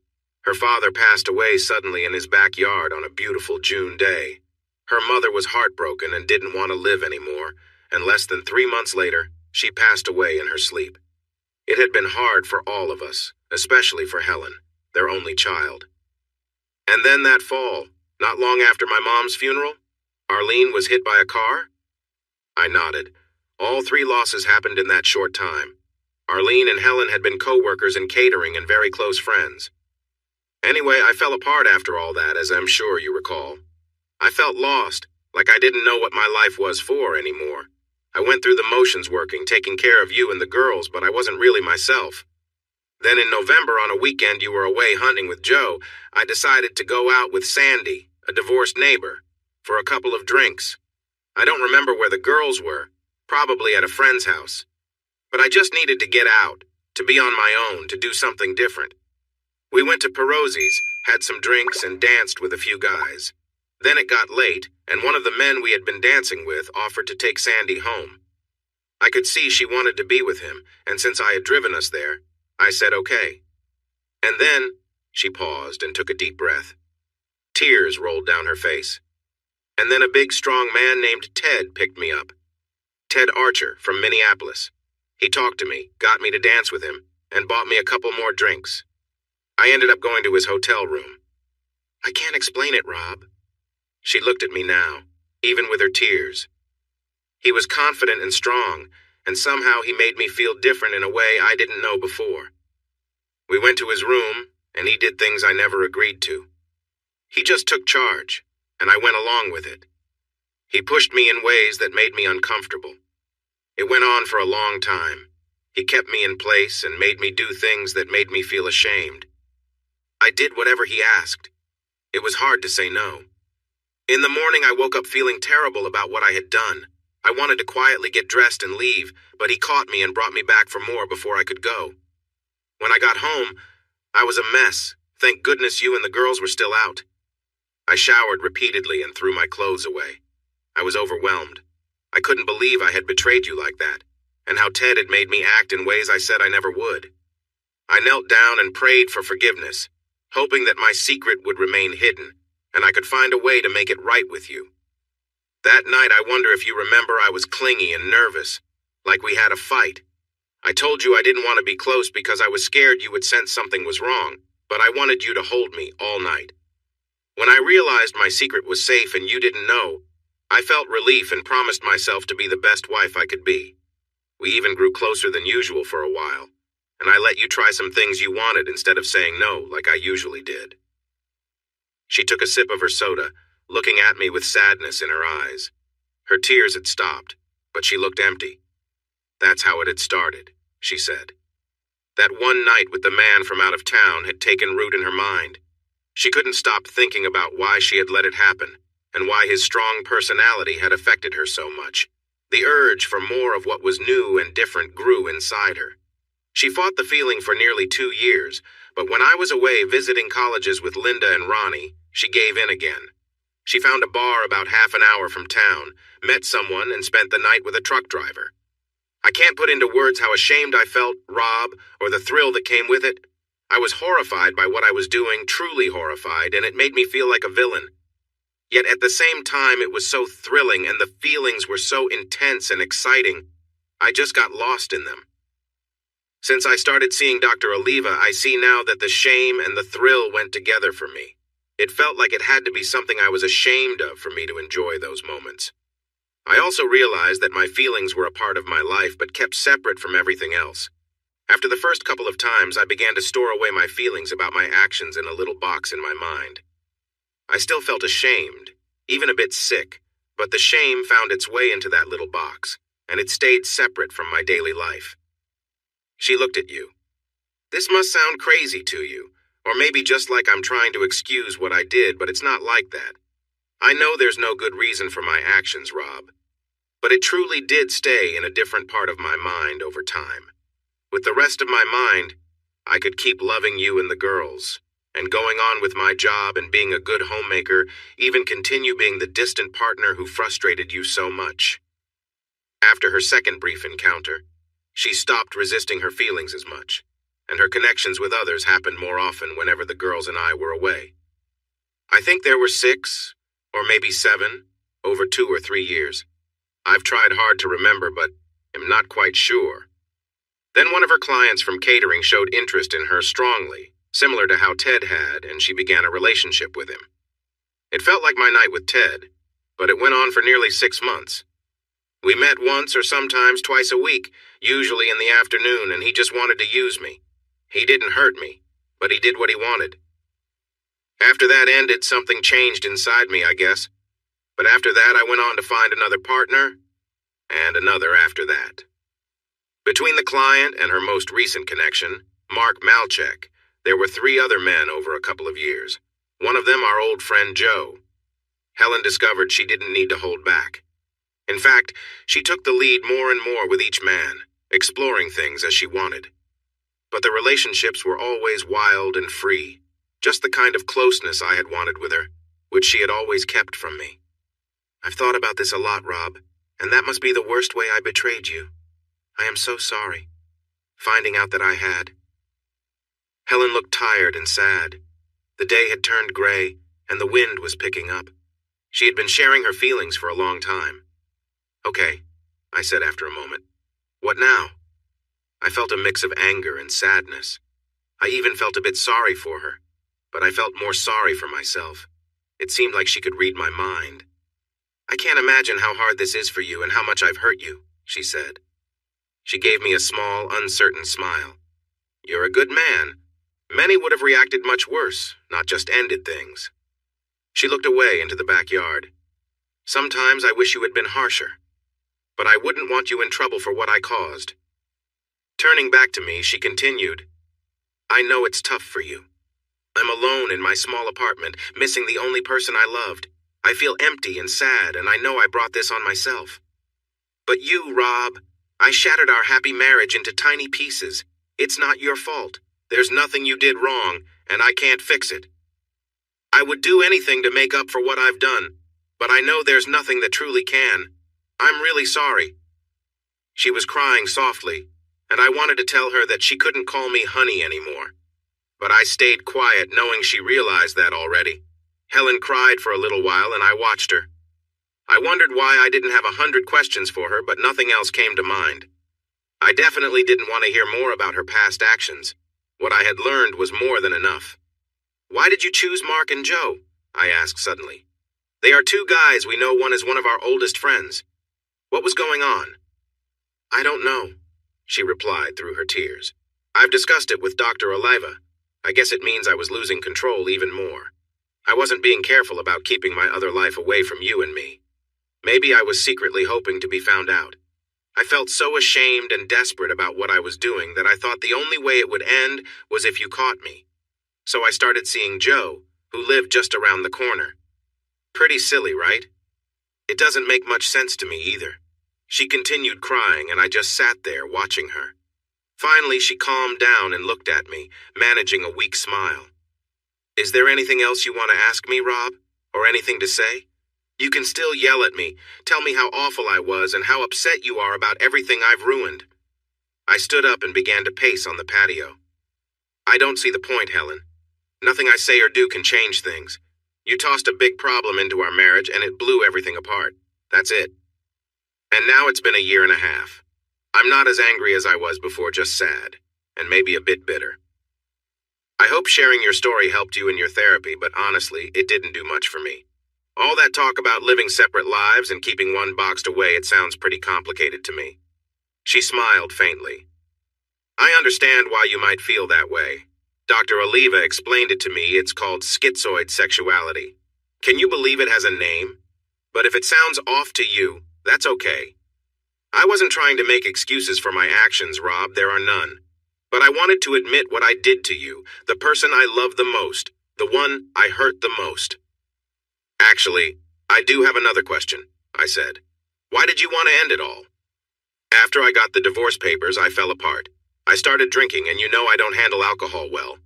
Her father passed away suddenly in his backyard on a beautiful June day. Her mother was heartbroken and didn't want to live anymore, and less than 3 months later, she passed away in her sleep. It had been hard for all of us, especially for Helen, their only child. And then that fall, not long after my mom's funeral, Arlene was hit by a car? I nodded. All 3 losses happened in that short time. Arlene and Helen had been co-workers in catering and very close friends. Anyway, I fell apart after all that, as I'm sure you recall. I felt lost, like I didn't know what my life was for anymore. I went through the motions working, taking care of you and the girls, but I wasn't really myself. Then in November, on a weekend you were away hunting with Joe, I decided to go out with Sandy, a divorced neighbor, for a couple of drinks. I don't remember where the girls were, probably at a friend's house. But I just needed to get out, to be on my own, to do something different. We went to Perozzi's, had some drinks, and danced with a few guys. Then it got late, and one of the men we had been dancing with offered to take Sandy home. I could see she wanted to be with him, and since I had driven us there, I said okay. And then, she paused and took a deep breath. Tears rolled down her face. And then a big, strong man named Ted picked me up. Ted Archer from Minneapolis. He talked to me, got me to dance with him, and bought me a couple more drinks. I ended up going to his hotel room. I can't explain it, Rob. She looked at me now, even with her tears. He was confident and strong, and somehow he made me feel different in a way I didn't know before. We went to his room, and he did things I never agreed to. He just took charge, and I went along with it. He pushed me in ways that made me uncomfortable. It went on for a long time. He kept me in place and made me do things that made me feel ashamed. I did whatever he asked. It was hard to say no. In the morning, I woke up feeling terrible about what I had done. I wanted to quietly get dressed and leave, but he caught me and brought me back for more before I could go. When I got home, I was a mess. Thank goodness you and the girls were still out. I showered repeatedly and threw my clothes away. I was overwhelmed. I couldn't believe I had betrayed you like that, and how Ted had made me act in ways I said I never would. I knelt down and prayed for forgiveness, hoping that my secret would remain hidden, and I could find a way to make it right with you. That night, I wonder if you remember, I was clingy and nervous, like we had a fight. I told you I didn't want to be close because I was scared you would sense something was wrong, but I wanted you to hold me all night. When I realized my secret was safe and you didn't know, I felt relief and promised myself to be the best wife I could be. We even grew closer than usual for a while, and I let you try some things you wanted instead of saying no like I usually did. She took a sip of her soda, looking at me with sadness in her eyes. Her tears had stopped, but she looked empty. That's how it had started, she said. That one night with the man from out of town had taken root in her mind. She couldn't stop thinking about why she had let it happen, and why his strong personality had affected her so much. The urge for more of what was new and different grew inside her. She fought the feeling for nearly 2 years, but when I was away visiting colleges with Linda and Ronnie, she gave in again. She found a bar about half an hour from town, met someone, and spent the night with a truck driver. I can't put into words how ashamed I felt, Rob, or the thrill that came with it. I was horrified by what I was doing, truly horrified, and it made me feel like a villain. Yet at the same time, it was so thrilling and the feelings were so intense and exciting, I just got lost in them. Since I started seeing Dr. Oliva, I see now that the shame and the thrill went together for me. It felt like it had to be something I was ashamed of for me to enjoy those moments. I also realized that my feelings were a part of my life but kept separate from everything else. After the first couple of times, I began to store away my feelings about my actions in a little box in my mind. I still felt ashamed, even a bit sick, but the shame found its way into that little box, and it stayed separate from my daily life. She looked at you. This must sound crazy to you, or maybe just like I'm trying to excuse what I did, but it's not like that. I know there's no good reason for my actions, Rob, but it truly did stay in a different part of my mind over time. With the rest of my mind, I could keep loving you and the girls, and going on with my job and being a good homemaker, even continue being the distant partner who frustrated you so much. After her second brief encounter, she stopped resisting her feelings as much, and her connections with others happened more often whenever the girls and I were away. I think there were 6, or maybe 7, over 2 or 3 years. I've tried hard to remember, but am not quite sure. Then one of her clients from catering showed interest in her strongly, similar to how Ted had, and she began a relationship with him. It felt like my night with Ted, but it went on for nearly 6 months. We met once or sometimes twice a week, usually in the afternoon, and he just wanted to use me. He didn't hurt me, but he did what he wanted. After that ended, something changed inside me, I guess. But after that, I went on to find another partner, and another after that. Between the client and her most recent connection, Mark Malchek, there were 3 other men over a couple of years. One of them our old friend Joe. Helen discovered she didn't need to hold back. In fact, she took the lead more and more with each man, exploring things as she wanted. But the relationships were always wild and free, just the kind of closeness I had wanted with her, which she had always kept from me. I've thought about this a lot, Rob, and that must be the worst way I betrayed you. I am so sorry, finding out that I had. Helen looked tired and sad. The day had turned gray, and the wind was picking up. She had been sharing her feelings for a long time. Okay, I said after a moment. What now? I felt a mix of anger and sadness. I even felt a bit sorry for her, but I felt more sorry for myself. It seemed like she could read my mind. I can't imagine how hard this is for you and how much I've hurt you, she said. She gave me a small, uncertain smile. You're a good man, Many would have reacted much worse, not just ended things. She looked away into the backyard. Sometimes I wish you had been harsher, but I wouldn't want you in trouble for what I caused. Turning back to me, she continued, I know it's tough for you. I'm alone in my small apartment, missing the only person I loved. I feel empty and sad, and I know I brought this on myself. But you, Rob, I shattered our happy marriage into tiny pieces. It's not your fault. There's nothing you did wrong, and I can't fix it. I would do anything to make up for what I've done, but I know there's nothing that truly can. I'm really sorry. She was crying softly, and I wanted to tell her that she couldn't call me honey anymore. But I stayed quiet, knowing she realized that already. Helen cried for a little while, and I watched her. I wondered why I didn't have 100 questions for her, but nothing else came to mind. I definitely didn't want to hear more about her past actions. What I had learned was more than enough. Why did you choose Mark and Joe? I asked suddenly. They are two guys we know. One is one of our oldest friends. What was going on? I don't know, she replied through her tears. I've discussed it with Dr. Oliva. I guess it means I was losing control even more. I wasn't being careful about keeping my other life away from you and me. Maybe I was secretly hoping to be found out. I felt so ashamed and desperate about what I was doing that I thought the only way it would end was if you caught me. So I started seeing Joe, who lived just around the corner. Pretty silly, right? It doesn't make much sense to me either. She continued crying, and I just sat there watching her. Finally, she calmed down and looked at me, managing a weak smile. Is there anything else you want to ask me, Rob? Or anything to say? You can still yell at me, tell me how awful I was and how upset you are about everything I've ruined. I stood up and began to pace on the patio. I don't see the point, Helen. Nothing I say or do can change things. You tossed a big problem into our marriage and it blew everything apart. That's it. And now it's been a year and a half. I'm not as angry as I was before, just sad, and maybe a bit bitter. I hope sharing your story helped you in your therapy, but honestly, it didn't do much for me. All that talk about living separate lives and keeping one boxed away, it sounds pretty complicated to me. She smiled faintly. I understand why you might feel that way. Dr. Oliva explained it to me. It's called schizoid sexuality. Can you believe it has a name? But if it sounds off to you, that's okay. I wasn't trying to make excuses for my actions, Rob. There are none. But I wanted to admit what I did to you, the person I loved the most, the one I hurt the most. Actually, I do have another question, I said. Why did you want to end it all? After I got the divorce papers, I fell apart. I started drinking, and you know I don't handle alcohol well.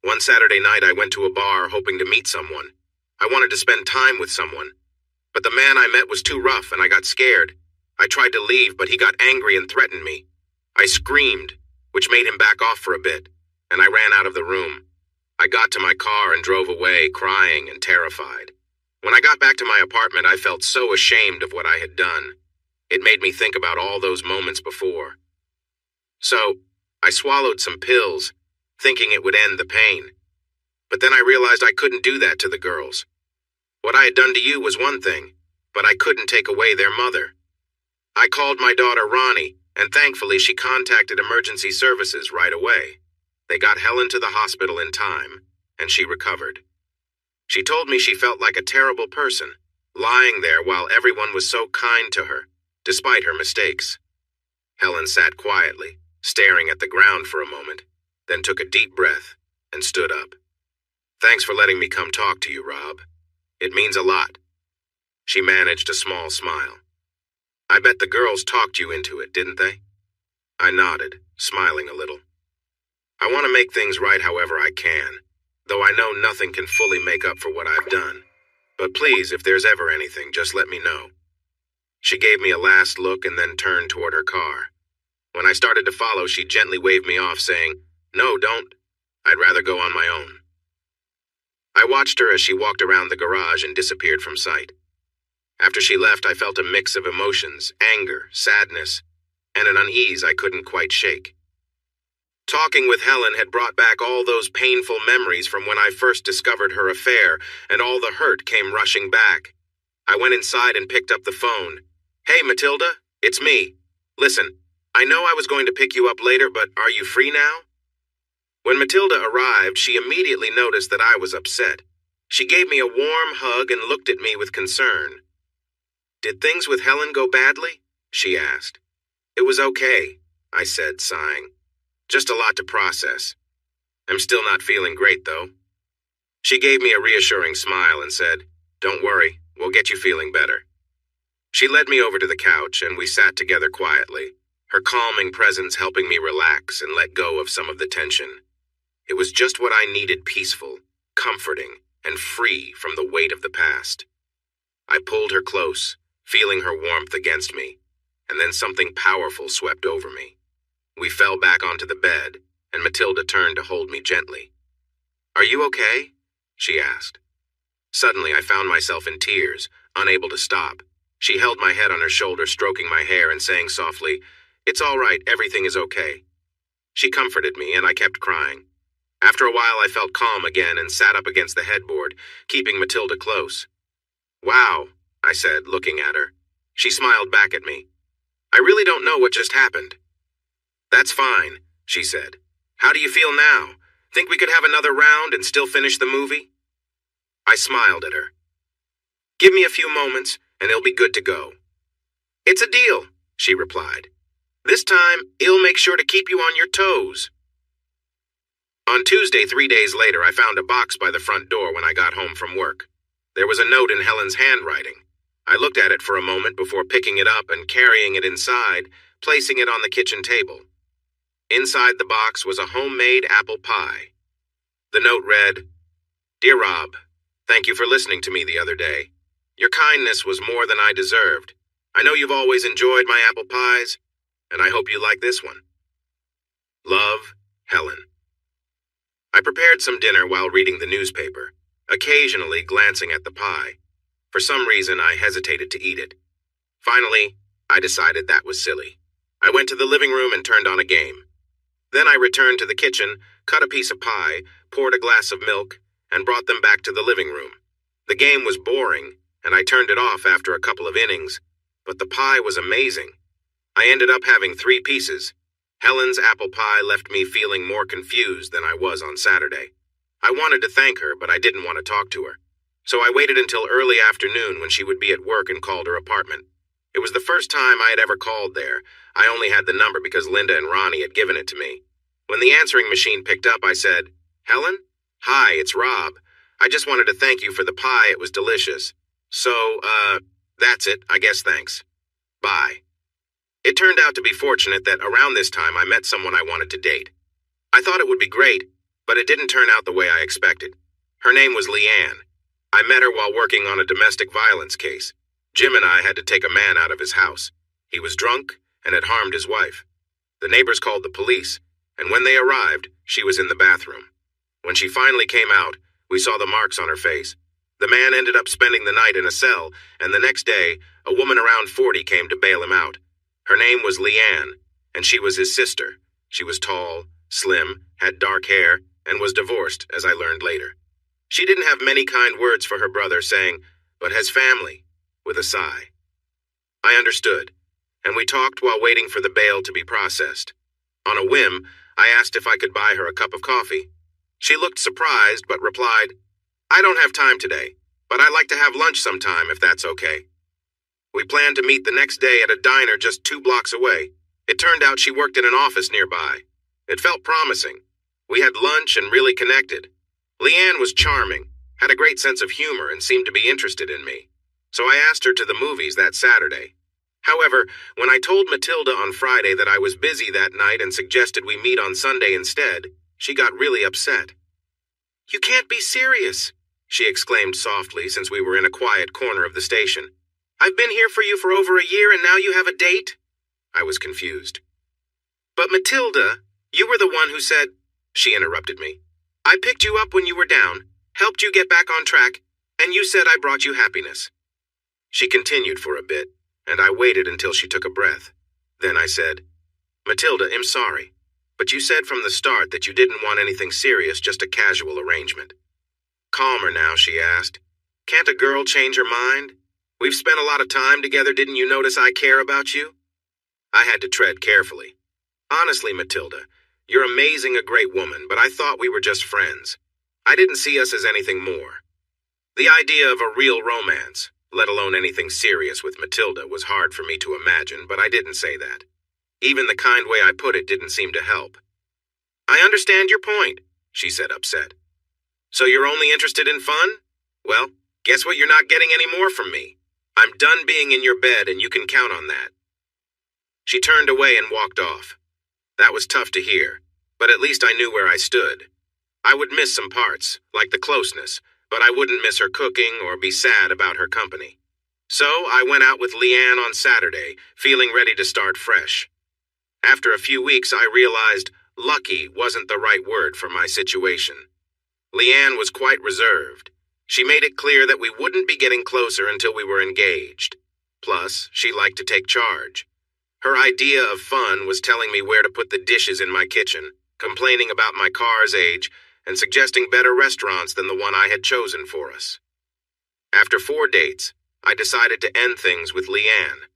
One Saturday night, I went to a bar hoping to meet someone. I wanted to spend time with someone. But the man I met was too rough, and I got scared. I tried to leave, but he got angry and threatened me. I screamed, which made him back off for a bit, and I ran out of the room. I got to my car and drove away, crying and terrified. When I got back to my apartment, I felt so ashamed of what I had done. It made me think about all those moments before. So, I swallowed some pills, thinking it would end the pain. But then I realized I couldn't do that to the girls. What I had done to you was one thing, but I couldn't take away their mother. I called my daughter Ronnie, and thankfully she contacted emergency services right away. They got Helen to the hospital in time, and she recovered. She told me she felt like a terrible person, lying there while everyone was so kind to her, despite her mistakes. Helen sat quietly, staring at the ground for a moment, then took a deep breath and stood up. Thanks for letting me come talk to you, Rob. It means a lot. She managed a small smile. I bet the girls talked you into it, didn't they? I nodded, smiling a little. I want to make things right however I can, though I know nothing can fully make up for what I've done. But please, if there's ever anything, just let me know. She gave me a last look and then turned toward her car. When I started to follow, she gently waved me off, saying, "No, don't. I'd rather go on my own." I watched her as she walked around the garage and disappeared from sight. After she left, I felt a mix of emotions, anger, sadness, and an unease I couldn't quite shake. Talking with Helen had brought back all those painful memories from when I first discovered her affair, and all the hurt came rushing back. I went inside and picked up the phone. "Hey, Matilda, it's me. Listen, I know I was going to pick you up later, but are you free now?" When Matilda arrived, she immediately noticed that I was upset. She gave me a warm hug and looked at me with concern. "Did things with Helen go badly?" she asked. "It was okay," I said, sighing. "Just a lot to process. I'm still not feeling great, though." She gave me a reassuring smile and said, "Don't worry, we'll get you feeling better." She led me over to the couch and we sat together quietly, her calming presence helping me relax and let go of some of the tension. It was just what I needed: peaceful, comforting, and free from the weight of the past. I pulled her close, feeling her warmth against me, and then something powerful swept over me. We fell back onto the bed, and Matilda turned to hold me gently. "Are you okay?" she asked. Suddenly, I found myself in tears, unable to stop. She held my head on her shoulder, stroking my hair and saying softly, "It's all right, everything is okay." She comforted me, and I kept crying. After a while, I felt calm again and sat up against the headboard, keeping Matilda close. "Wow," I said, looking at her. She smiled back at me. "I really don't know what just happened." "That's fine," she said. "How do you feel now? Think we could have another round and still finish the movie?" I smiled at her. "Give me a few moments, and it'll be good to go." "It's a deal," she replied. "This time, it'll make sure to keep you on your toes." On Tuesday, 3 days later, I found a box by the front door when I got home from work. There was a note in Helen's handwriting. I looked at it for a moment before picking it up and carrying it inside, placing it on the kitchen table. Inside the box was a homemade apple pie. The note read, "Dear Rob, thank you for listening to me the other day. Your kindness was more than I deserved. I know you've always enjoyed my apple pies, and I hope you like this one. Love, Helen." I prepared some dinner while reading the newspaper, occasionally glancing at the pie. For some reason, I hesitated to eat it. Finally, I decided that was silly. I went to the living room and turned on a game. Then I returned to the kitchen, cut a piece of pie, poured a glass of milk, and brought them back to the living room. The game was boring, and I turned it off after a couple of innings, but the pie was amazing. I ended up having 3 pieces. Helen's apple pie left me feeling more confused than I was on Saturday. I wanted to thank her, but I didn't want to talk to her. So I waited until early afternoon when she would be at work and called her apartment. It was the first time I had ever called there. I only had the number because Linda and Ronnie had given it to me. When the answering machine picked up, I said, "Helen? Hi, it's Rob. I just wanted to thank you for the pie. It was delicious. So, that's it. I guess thanks. Bye." It turned out to be fortunate that around this time I met someone I wanted to date. I thought it would be great, but it didn't turn out the way I expected. Her name was Leanne. I met her while working on a domestic violence case. Jim and I had to take a man out of his house. He was drunk and had harmed his wife. The neighbors called the police, and when they arrived, she was in the bathroom. When she finally came out, we saw the marks on her face. The man ended up spending the night in a cell, and the next day, a woman around 40 came to bail him out. Her name was Leanne, and she was his sister. She was tall, slim, had dark hair, and was divorced, as I learned later. She didn't have many kind words for her brother, saying, "But has family," with a sigh. I understood, and we talked while waiting for the bail to be processed. On a whim, I asked if I could buy her a cup of coffee. She looked surprised, but replied, "I don't have time today, but I'd like to have lunch sometime if that's okay." We planned to meet the next day at a diner just 2 blocks away. It turned out she worked in an office nearby. It felt promising. We had lunch and really connected. Leanne was charming, had a great sense of humor, and seemed to be interested in me. So I asked her to the movies that Saturday. However, when I told Matilda on Friday that I was busy that night and suggested we meet on Sunday instead, she got really upset. "You can't be serious," she exclaimed softly since we were in a quiet corner of the station. "I've been here for you for over a year and now you have a date?" I was confused. "But Matilda, you were the one who said—" She interrupted me. "I picked you up when you were down, helped you get back on track, and you said I brought you happiness." She continued for a bit, and I waited until she took a breath. Then I said, "Matilda, I'm sorry, but you said from the start that you didn't want anything serious, just a casual arrangement." Calmer now, she asked, "Can't a girl change her mind? We've spent a lot of time together. Didn't you notice I care about you?" I had to tread carefully. "Honestly, Matilda, You're amazing, a great woman, but I thought we were just friends. I didn't see us as anything more. The idea of a real romance, let alone anything serious with Matilda, was hard for me to imagine, but I didn't say that. Even the kind way I put it didn't seem to help. I understand your point, she said, upset. So you're only interested in fun? Well, guess what you're not getting any more from me. I'm done being in your bed, and you can count on that. She turned away and walked off. That was tough to hear, but at least I knew where I stood. I would miss some parts, like the closeness, but I wouldn't miss her cooking or be sad about her company. So I went out with Leanne on Saturday, feeling ready to start fresh. After a few weeks, I realized lucky wasn't the right word for my situation. Leanne was quite reserved. She made it clear that we wouldn't be getting closer until we were engaged. Plus, she liked to take charge. Her idea of fun was telling me where to put the dishes in my kitchen, complaining about my car's age, and suggesting better restaurants than the one I had chosen for us. After 4 dates, I decided to end things with Leanne.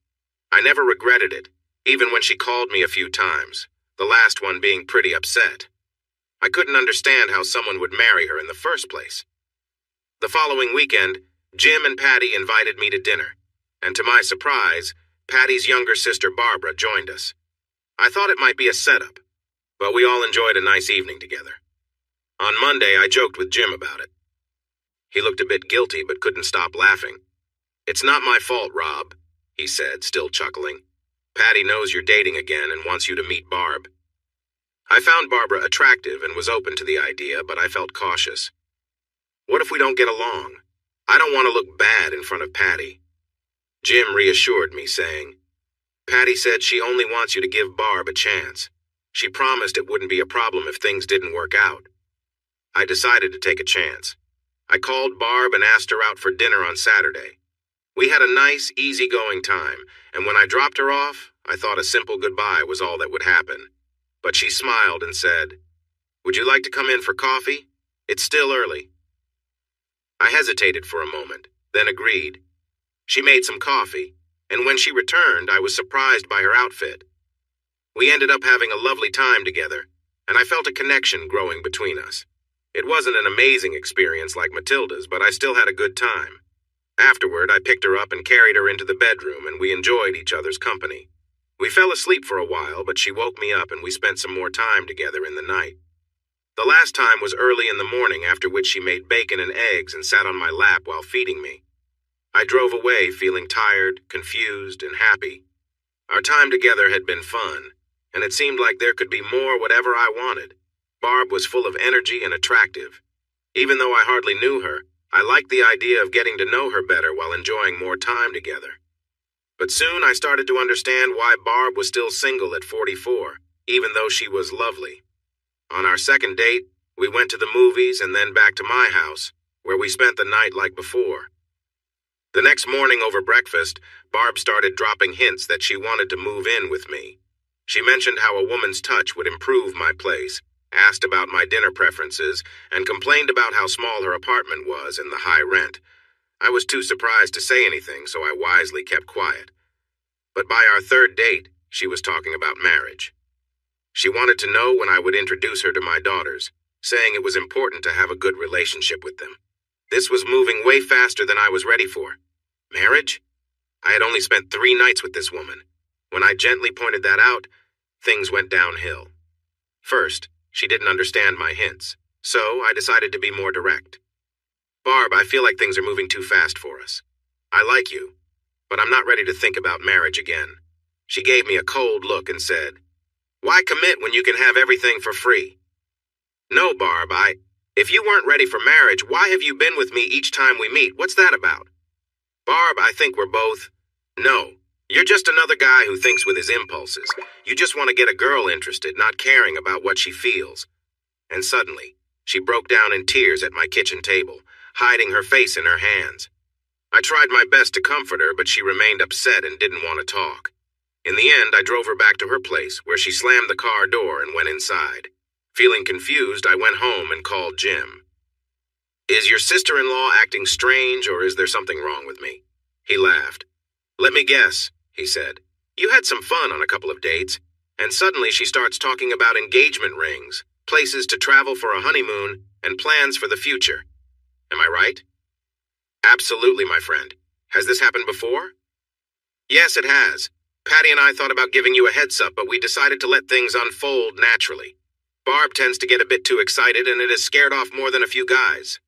I never regretted it, even when she called me a few times, the last one being pretty upset. I couldn't understand how someone would marry her in the first place. The following weekend, Jim and Patty invited me to dinner, and to my surprise, Patty's younger sister Barbara joined us. I thought it might be a setup, but we all enjoyed a nice evening together. On Monday, I joked with Jim about it. He looked a bit guilty but couldn't stop laughing. "It's not my fault, Rob," he said, still chuckling. "Patty knows you're dating again and wants you to meet Barb." I found Barbara attractive and was open to the idea, but I felt cautious. What if we don't get along? I don't want to look bad in front of Patty. Jim reassured me, saying, "Patty said she only wants you to give Barb a chance. She promised it wouldn't be a problem if things didn't work out." I decided to take a chance. I called Barb and asked her out for dinner on Saturday. We had a nice, easygoing time, and when I dropped her off, I thought a simple goodbye was all that would happen. But she smiled and said, "Would you like to come in for coffee? It's still early." I hesitated for a moment, then agreed. She made some coffee, and when she returned, I was surprised by her outfit. We ended up having a lovely time together, and I felt a connection growing between us. It wasn't an amazing experience like Matilda's, but I still had a good time. Afterward, I picked her up and carried her into the bedroom, and we enjoyed each other's company. We fell asleep for a while, but she woke me up and we spent some more time together in the night. The last time was early in the morning, after which she made bacon and eggs and sat on my lap while feeding me. I drove away feeling tired, confused, and happy. Our time together had been fun, and it seemed like there could be more whatever I wanted. Barb was full of energy and attractive. Even though I hardly knew her, I liked the idea of getting to know her better while enjoying more time together. But soon I started to understand why Barb was still single at 44, even though she was lovely. On our second date, we went to the movies and then back to my house, where we spent the night like before. The next morning over breakfast, Barb started dropping hints that she wanted to move in with me. She mentioned how a woman's touch would improve my place, asked about my dinner preferences, and complained about how small her apartment was and the high rent. I was too surprised to say anything, so I wisely kept quiet. But by our third date, she was talking about marriage. She wanted to know when I would introduce her to my daughters, saying it was important to have a good relationship with them. This was moving way faster than I was ready for. Marriage? I had only spent 3 nights with this woman. When I gently pointed that out, things went downhill. First, she didn't understand my hints, so I decided to be more direct. "Barb, I feel like things are moving too fast for us. I like you, but I'm not ready to think about marriage again." She gave me a cold look and said, "Why commit when you can have everything for free?" "No, Barb, if you weren't ready for marriage, why have you been with me each time we meet? What's that about?" "Barb, I think we're both..." "No, you're just another guy who thinks with his impulses. You just want to get a girl interested, not caring about what she feels." And suddenly, she broke down in tears at my kitchen table, hiding her face in her hands. I tried my best to comfort her, but she remained upset and didn't want to talk. In the end, I drove her back to her place, where she slammed the car door and went inside. Feeling confused, I went home and called Jim. "Is your sister-in-law acting strange, or is there something wrong with me?" He laughed. "Let me guess," he said. "You had some fun on a couple of dates. And suddenly she starts talking about engagement rings, places to travel for a honeymoon, and plans for the future. Am I right? Absolutely, my friend. Has this happened before? Yes, it has. Patty and I thought about giving you a heads up, but we decided to let things unfold naturally. Barb tends to get a bit too excited, and it has scared off more than a few guys.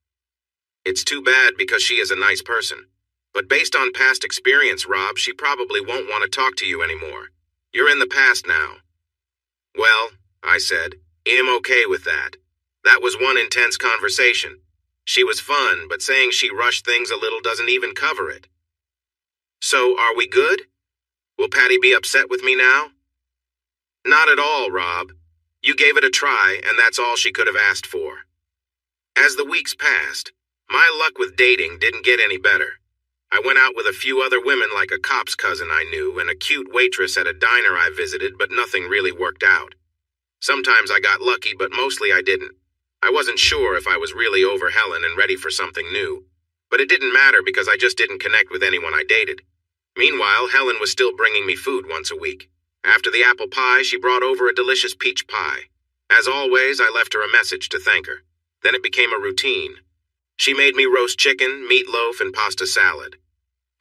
It's too bad because she is a nice person. But based on past experience, Rob, she probably won't want to talk to you anymore. You're in the past now. Well, I said, I'm okay with that. That was one intense conversation. She was fun, but saying she rushed things a little doesn't even cover it. So, are we good? Will Patty be upset with me now? Not at all, Rob. You gave it a try, and that's all she could have asked for. As the weeks passed, my luck with dating didn't get any better. I went out with a few other women like a cop's cousin I knew and a cute waitress at a diner I visited, but nothing really worked out. Sometimes I got lucky, but mostly I didn't. I wasn't sure if I was really over Helen and ready for something new. But it didn't matter because I just didn't connect with anyone I dated. Meanwhile, Helen was still bringing me food once a week. After the apple pie, she brought over a delicious peach pie. As always, I left her a message to thank her. Then it became a routine. She made me roast chicken, meatloaf, and pasta salad.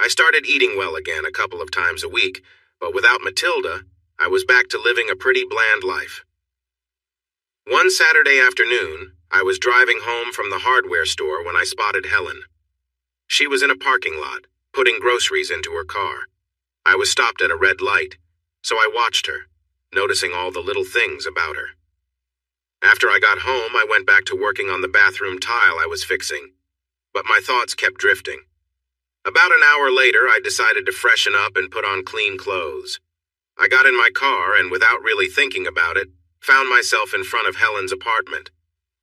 I started eating well again a couple of times a week, but without Matilda, I was back to living a pretty bland life. One Saturday afternoon, I was driving home from the hardware store when I spotted Helen. She was in a parking lot, putting groceries into her car. I was stopped at a red light, so I watched her, noticing all the little things about her. After I got home, I went back to working on the bathroom tile I was fixing, but my thoughts kept drifting. About an hour later, I decided to freshen up and put on clean clothes. I got in my car and, without really thinking about it, found myself in front of Helen's apartment.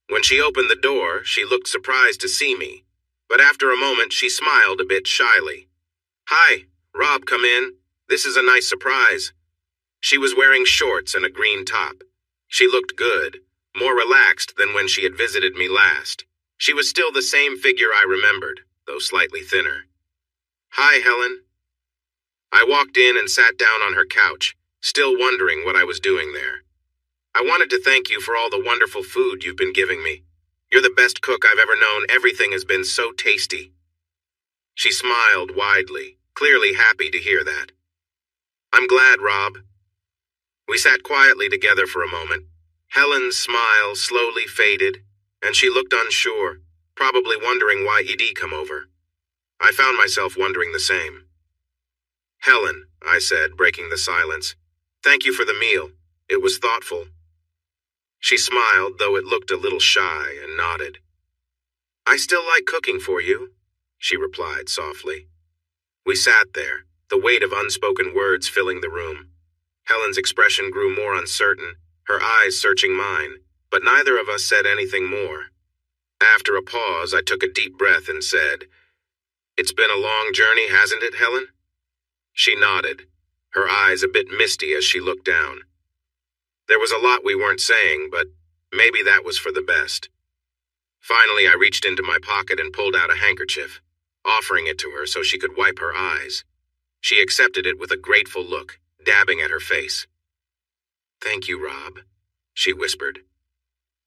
When she opened the door, she looked surprised to see me, but after a moment, she smiled a bit shyly. "Hi, Rob, come in. This is a nice surprise." She was wearing shorts and a green top. She looked good, more relaxed than when she had visited me last. She was still the same figure I remembered, though slightly thinner. "Hi, Helen." I walked in and sat down on her couch, still wondering what I was doing there. "I wanted to thank you for all the wonderful food you've been giving me. You're the best cook I've ever known. Everything has been so tasty." She smiled widely, clearly happy to hear that. "I'm glad, Rob." We sat quietly together for a moment. Helen's smile slowly faded, and she looked unsure, probably wondering why he'd come over. I found myself wondering the same. "Helen," I said, breaking the silence, "thank you for the meal. It was thoughtful." She smiled, though it looked a little shy, and nodded. "I still like cooking for you," she replied softly. We sat there, the weight of unspoken words filling the room. Helen's expression grew more uncertain, her eyes searching mine, but neither of us said anything more. After a pause, I took a deep breath and said, "It's been a long journey, hasn't it, Helen?" She nodded, her eyes a bit misty as she looked down. There was a lot we weren't saying, but maybe that was for the best. Finally, I reached into my pocket and pulled out a handkerchief, offering it to her so she could wipe her eyes. She accepted it with a grateful look, dabbing at her face. "Thank you, Rob," she whispered.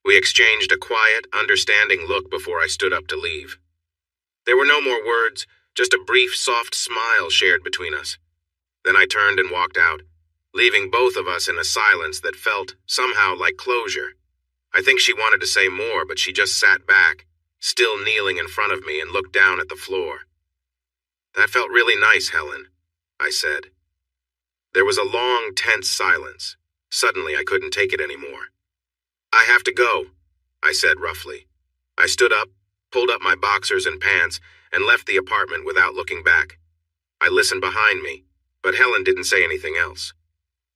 We exchanged a quiet, understanding look before I stood up to leave. There were no more words, just a brief, soft smile shared between us. Then I turned and walked out, leaving both of us in a silence that felt, somehow, like closure. I think she wanted to say more, but she just sat back, still kneeling in front of me, and looked down at the floor. "That felt really nice, Helen," I said. There was a long, tense silence. Suddenly, I couldn't take it anymore. "I have to go," I said roughly. I stood up, pulled up my boxers and pants, and left the apartment without looking back. I listened behind me, but Helen didn't say anything else.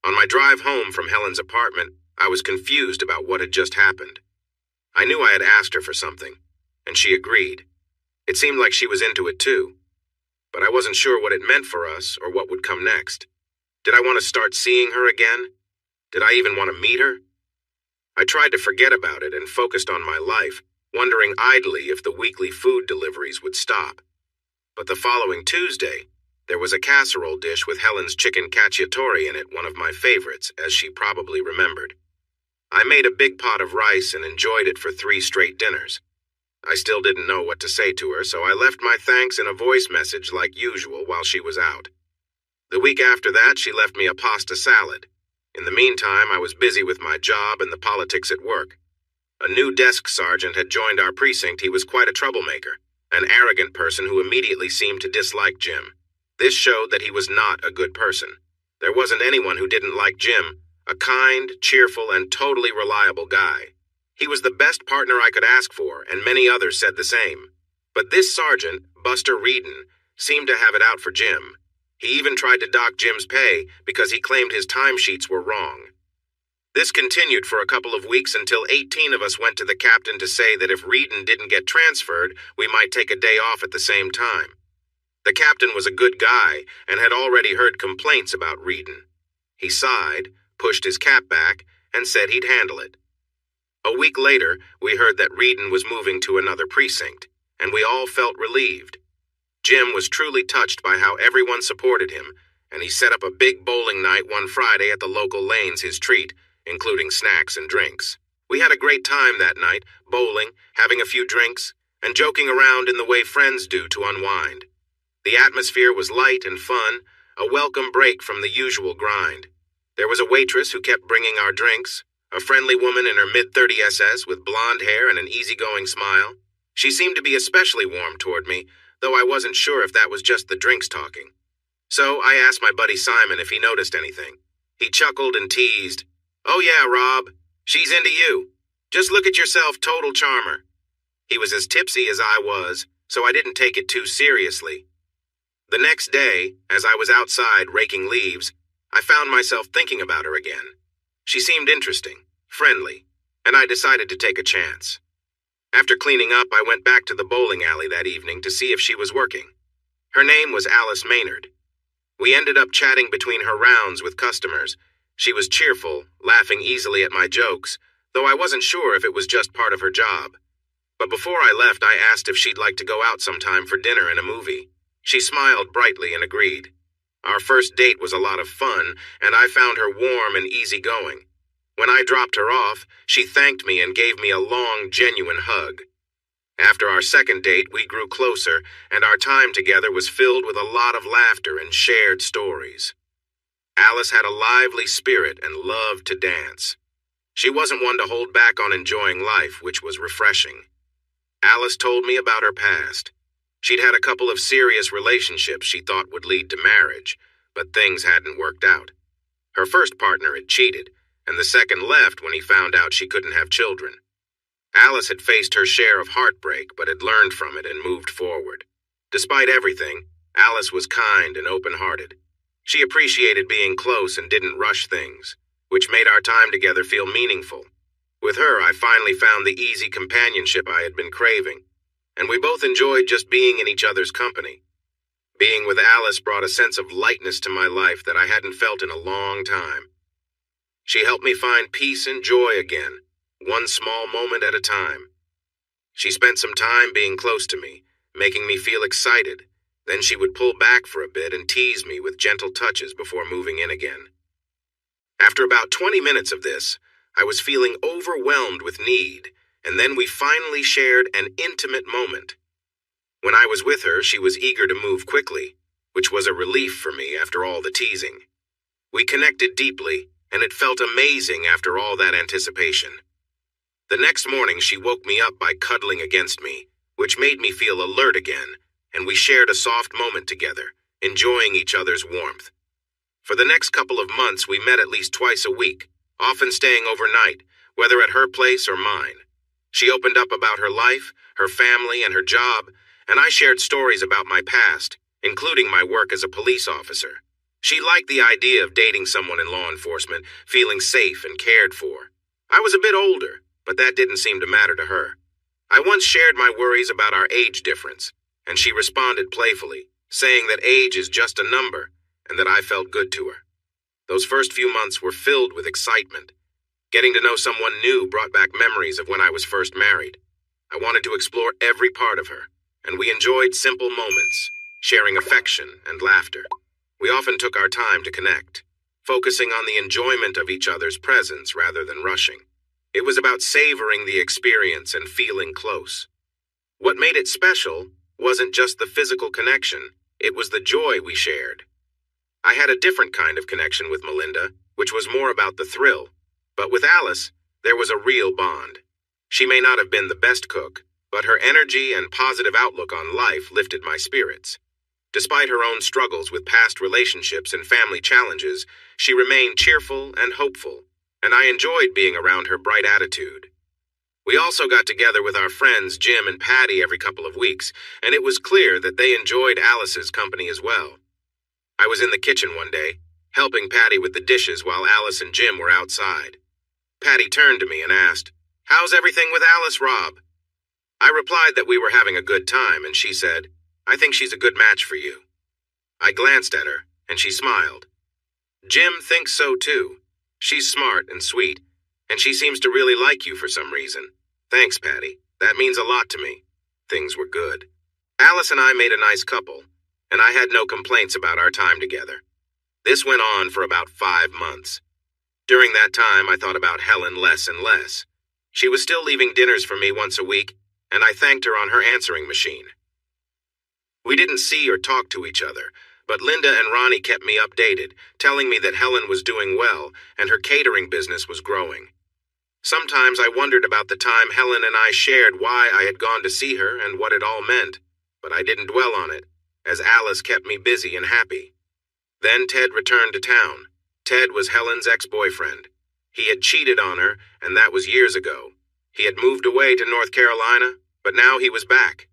On my drive home from Helen's apartment, I was confused about what had just happened. I knew I had asked her for something, and she agreed. It seemed like she was into it too, but I wasn't sure what it meant for us or what would come next. Did I want to start seeing her again? Did I even want to meet her? I tried to forget about it and focused on my life, wondering idly if the weekly food deliveries would stop. But the following Tuesday, There was a casserole dish with Helen's chicken cacciatore in it, one of my favorites, as she probably remembered. I made a big pot of rice and enjoyed it for 3 straight dinners. I still didn't know what to say to her, so I left my thanks in a voice message like usual while she was out. The week after that, she left me a pasta salad. In the meantime, I was busy with my job and the politics at work. A new desk sergeant had joined our precinct. He was quite a troublemaker, an arrogant person who immediately seemed to dislike Jim. This showed that he was not a good person. There wasn't anyone who didn't like Jim, a kind, cheerful, and totally reliable guy. He was the best partner I could ask for, and many others said the same. But this sergeant, Buster Reedon, seemed to have it out for Jim. He even tried to dock Jim's pay because he claimed his timesheets were wrong. This continued for a couple of weeks until 18 of us went to the captain to say that if Reedon didn't get transferred, we might take a day off at the same time. The captain was a good guy and had already heard complaints about Reedon. He sighed, pushed his cap back, and said he'd handle it. A week later, we heard that Reedon was moving to another precinct, and we all felt relieved. Jim was truly touched by how everyone supported him, and he set up a big bowling night one Friday at the local lanes, his treat, including snacks and drinks. We had a great time that night, bowling, having a few drinks, and joking around in the way friends do to unwind. The atmosphere was light and fun, a welcome break from the usual grind. There was a waitress who kept bringing our drinks, a friendly woman in her mid-30s SS with blonde hair and an easygoing smile. She seemed to be especially warm toward me, though I wasn't sure if that was just the drinks talking. So I asked my buddy Simon if he noticed anything. He chuckled and teased, "Oh yeah, Rob, she's into you. Just look at yourself, total charmer." He was as tipsy as I was, so I didn't take it too seriously. The next day, as I was outside raking leaves, I found myself thinking about her again. She seemed interesting, friendly, and I decided to take a chance. After cleaning up, I went back to the bowling alley that evening to see if she was working. Her name was Alice Maynard. We ended up chatting between her rounds with customers. She was cheerful, laughing easily at my jokes, though I wasn't sure if it was just part of her job. But before I left, I asked if she'd like to go out sometime for dinner and a movie. She smiled brightly and agreed. Our first date was a lot of fun, and I found her warm and easygoing. When I dropped her off, she thanked me and gave me a long, genuine hug. After our second date, we grew closer, and our time together was filled with a lot of laughter and shared stories. Alice had a lively spirit and loved to dance. She wasn't one to hold back on enjoying life, which was refreshing. Alice told me about her past. She'd had a couple of serious relationships she thought would lead to marriage, but things hadn't worked out. Her first partner had cheated, and the second left when he found out she couldn't have children. Alice had faced her share of heartbreak, but had learned from it and moved forward. Despite everything, Alice was kind and open-hearted. She appreciated being close and didn't rush things, which made our time together feel meaningful. With her, I finally found the easy companionship I had been craving, and we both enjoyed just being in each other's company. Being with Alice brought a sense of lightness to my life that I hadn't felt in a long time. She helped me find peace and joy again, one small moment at a time. She spent some time being close to me, making me feel excited. Then she would pull back for a bit and tease me with gentle touches before moving in again. After about 20 minutes of this, I was feeling overwhelmed with need, and then we finally shared an intimate moment. When I was with her, she was eager to move quickly, which was a relief for me after all the teasing. We connected deeply, and it felt amazing after all that anticipation. The next morning, she woke me up by cuddling against me, which made me feel alert again, and we shared a soft moment together, enjoying each other's warmth. For the next couple of months, we met at least twice a week, often staying overnight, whether at her place or mine. She opened up about her life, her family, and her job, and I shared stories about my past, including my work as a police officer. She liked the idea of dating someone in law enforcement, feeling safe and cared for. I was a bit older, but that didn't seem to matter to her. I once shared my worries about our age difference, and she responded playfully, saying that age is just a number, and that I felt good to her. Those first few months were filled with excitement. Getting to know someone new brought back memories of when I was first married. I wanted to explore every part of her, and we enjoyed simple moments, sharing affection and laughter. We often took our time to connect, focusing on the enjoyment of each other's presence rather than rushing. It was about savoring the experience and feeling close. What made it special wasn't just the physical connection, it was the joy we shared. I had a different kind of connection with Melinda, which was more about the thrill. But with Alice, there was a real bond. She may not have been the best cook, but her energy and positive outlook on life lifted my spirits. Despite her own struggles with past relationships and family challenges, she remained cheerful and hopeful, and I enjoyed being around her bright attitude. We also got together with our friends Jim and Patty every couple of weeks, and it was clear that they enjoyed Alice's company as well. I was in the kitchen one day, helping Patty with the dishes while Alice and Jim were outside. Patty turned to me and asked, "How's everything with Alice, Rob?" I replied that we were having a good time, and she said, "I think she's a good match for you." I glanced at her, and she smiled. "Jim thinks so too. She's smart and sweet, and she seems to really like you for some reason." "Thanks, Patty. That means a lot to me." Things were good. Alice and I made a nice couple, and I had no complaints about our time together. This went on for about 5 months. During that time, I thought about Helen less and less. She was still leaving dinners for me once a week, and I thanked her on her answering machine. We didn't see or talk to each other, but Linda and Ronnie kept me updated, telling me that Helen was doing well and her catering business was growing. Sometimes I wondered about the time Helen and I shared why I had gone to see her and what it all meant, but I didn't dwell on it, as Alice kept me busy and happy. Then Ted returned to town. Ted was Helen's ex-boyfriend. He had cheated on her, and that was years ago. He had moved away to North Carolina, but now he was back.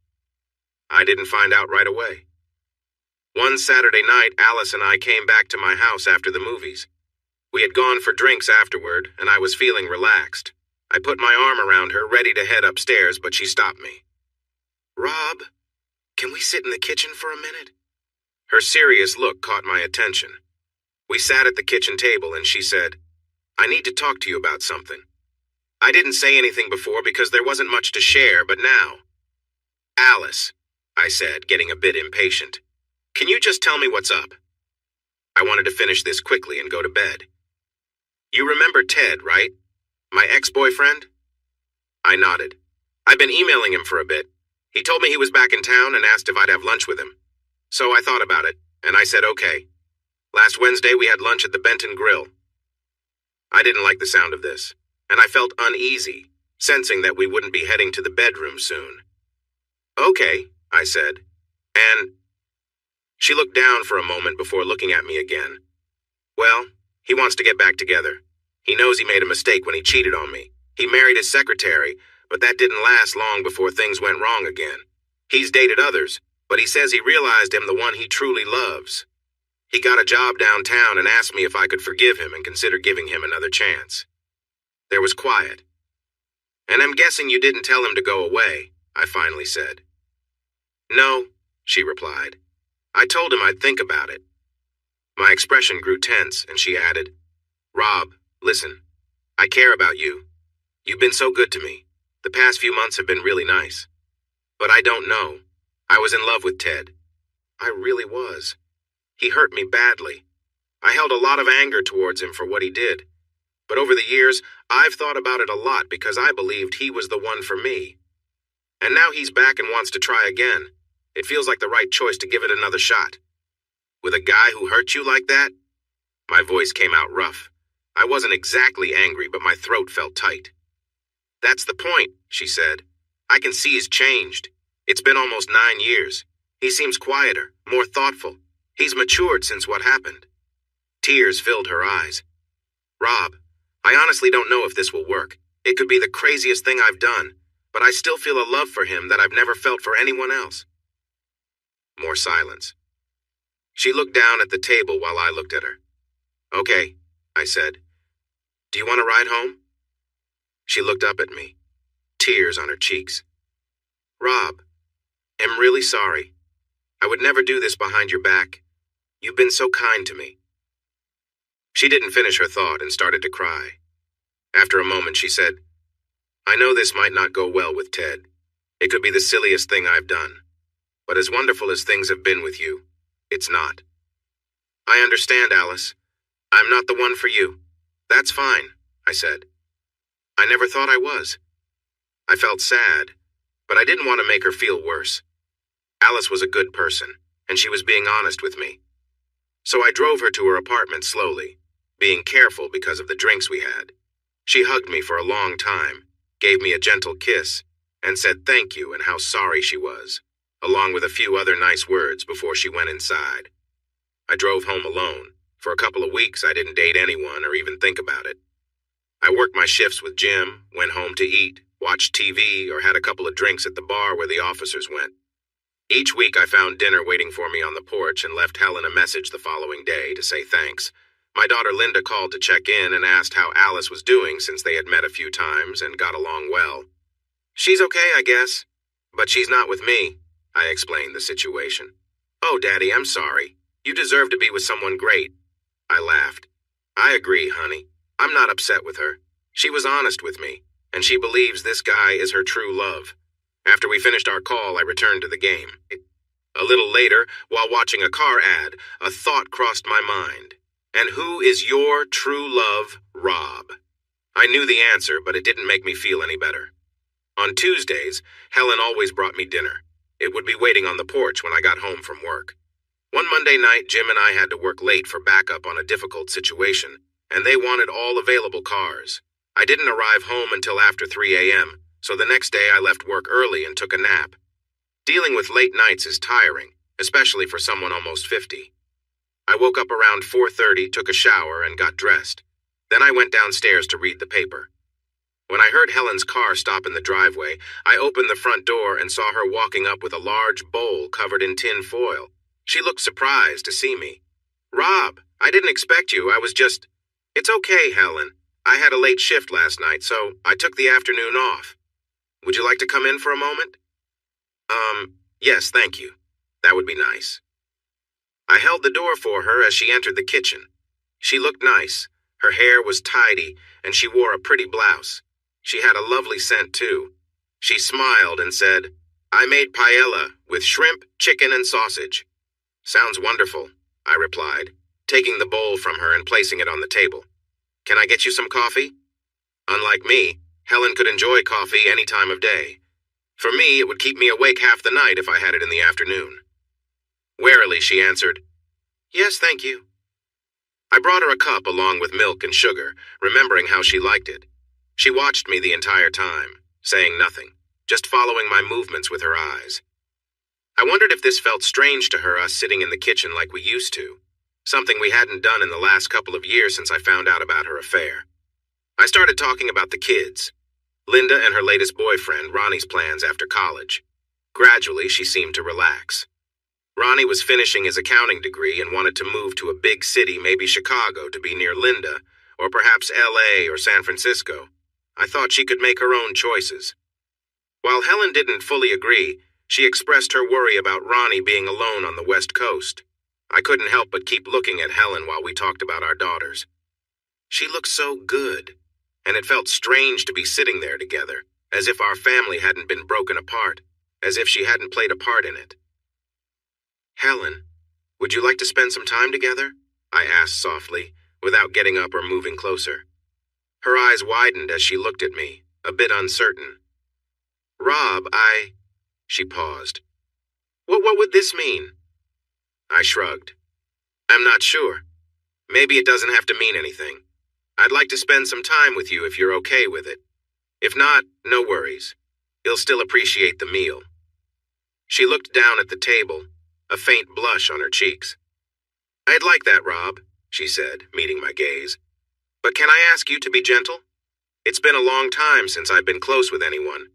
I didn't find out right away. One Saturday night, Alice and I came back to my house after the movies. We had gone for drinks afterward, and I was feeling relaxed. I put my arm around her, ready to head upstairs, but she stopped me. "Rob, can we sit in the kitchen for a minute?" Her serious look caught my attention. We sat at the kitchen table, and she said, "I need to talk to you about something." I didn't say anything before because there wasn't much to share, but now. "Alice," I said, getting a bit impatient, "can you just tell me what's up?" I wanted to finish this quickly and go to bed. "You remember Ted, right? My ex-boyfriend?" I nodded. "I've been emailing him for a bit. He told me he was back in town and asked if I'd have lunch with him. So I thought about it, and I said okay. Last Wednesday we had lunch at the Benton Grill." I didn't like the sound of this, and I felt uneasy, sensing that we wouldn't be heading to the bedroom soon. "Okay," I said, "and—" She looked down for a moment before looking at me again. "Well, he wants to get back together. He knows he made a mistake when he cheated on me. He married his secretary, but that didn't last long before things went wrong again. He's dated others, but he says he realized I'm the one he truly loves. He got a job downtown and asked me if I could forgive him and consider giving him another chance." There was quiet. "And I'm guessing you didn't tell him to go away," I finally said. "No," she replied. "I told him I'd think about it." My expression grew tense, and she added, "Rob, listen, I care about you. You've been so good to me. The past few months have been really nice. But I don't know. I was in love with Ted. I really was. He hurt me badly. I held a lot of anger towards him for what he did. But over the years, I've thought about it a lot because I believed he was the one for me. And now he's back and wants to try again. It feels like the right choice to give it another shot. With a guy who hurt you like that?" My voice came out rough. I wasn't exactly angry, but my throat felt tight. "That's the point," she said. "I can see he's changed. It's been almost 9 years. He seems quieter, more thoughtful. He's matured since what happened." Tears filled her eyes. "Rob, I honestly don't know if this will work. It could be the craziest thing I've done, but I still feel a love for him that I've never felt for anyone else." More silence. She looked down at the table while I looked at her. "Okay," I said. "Do you want to ride home?" She looked up at me, tears on her cheeks. "Rob, I'm really sorry. I would never do this behind your back. You've been so kind to me." She didn't finish her thought and started to cry. After a moment, she said, "I know this might not go well with Ted. It could be the silliest thing I've done. But as wonderful as things have been with you, it's not. I understand, Alice. I'm not the one for you. That's fine, I said. I never thought I was. I felt sad, but I didn't want to make her feel worse. Alice was a good person, and she was being honest with me. So I drove her to her apartment slowly, being careful because of the drinks we had. She hugged me for a long time, gave me a gentle kiss, and said thank you and how sorry she was, along with a few other nice words before she went inside. I drove home alone. For a couple of weeks, I didn't date anyone or even think about it. I worked my shifts with Jim, went home to eat, watched TV, or had a couple of drinks at the bar where the officers went. Each week I found dinner waiting for me on the porch and left Helen a message the following day to say thanks. My daughter Linda called to check in and asked how Alice was doing since they had met a few times and got along well. She's okay, I guess, but she's not with me, I explained the situation. Oh, Daddy, I'm sorry. You deserve to be with someone great. I laughed. I agree, honey. I'm not upset with her. She was honest with me, and she believes this guy is her true love. After we finished our call, I returned to the game. A little later, while watching a car ad, a thought crossed my mind. And who is your true love, Rob? I knew the answer, but it didn't make me feel any better. On Tuesdays, Helen always brought me dinner. It would be waiting on the porch when I got home from work. One Monday night, Jim and I had to work late for backup on a difficult situation, and they wanted all available cars. I didn't arrive home until after 3 a.m., so the next day I left work early and took a nap. Dealing with late nights is tiring, especially for someone almost 50. I woke up around 4:30, took a shower, and got dressed. Then I went downstairs to read the paper. When I heard Helen's car stop in the driveway, I opened the front door and saw her walking up with a large bowl covered in tin foil. She looked surprised to see me. Rob, I didn't expect you. It's okay, Helen. I had a late shift last night, so I took the afternoon off. Would you like to come in for a moment? Yes, thank you. That would be nice. I held the door for her as she entered the kitchen. She looked nice. Her hair was tidy, and she wore a pretty blouse. She had a lovely scent, too. She smiled and said, I made paella with shrimp, chicken, and sausage. Sounds wonderful, I replied, taking the bowl from her and placing it on the table. Can I get you some coffee? Unlike me, Helen could enjoy coffee any time of day. For me, it would keep me awake half the night if I had it in the afternoon. Warily, she answered, Yes, thank you. I brought her a cup along with milk and sugar, remembering how she liked it. She watched me the entire time, saying nothing, just following my movements with her eyes. I wondered if this felt strange to her, us sitting in the kitchen like we used to, something we hadn't done in the last couple of years since I found out about her affair. I started talking about the kids, Linda and her latest boyfriend, Ronnie's plans after college. Gradually, she seemed to relax. Ronnie was finishing his accounting degree and wanted to move to a big city, maybe Chicago, to be near Linda, or perhaps LA or San Francisco. I thought she could make her own choices. While Helen didn't fully agree, she expressed her worry about Ronnie being alone on the West Coast. I couldn't help but keep looking at Helen while we talked about our daughters. She looked so good, and it felt strange to be sitting there together, as if our family hadn't been broken apart, as if she hadn't played a part in it. Helen, would you like to spend some time together? I asked softly, without getting up or moving closer. Her eyes widened as she looked at me, a bit uncertain. Rob, She paused. What would this mean? I shrugged. I'm not sure. Maybe it doesn't have to mean anything. I'd like to spend some time with you if you're okay with it. If not, no worries. You'll still appreciate the meal. She looked down at the table, a faint blush on her cheeks. I'd like that, Rob, she said, meeting my gaze. But can I ask you to be gentle? It's been a long time since I've been close with anyone.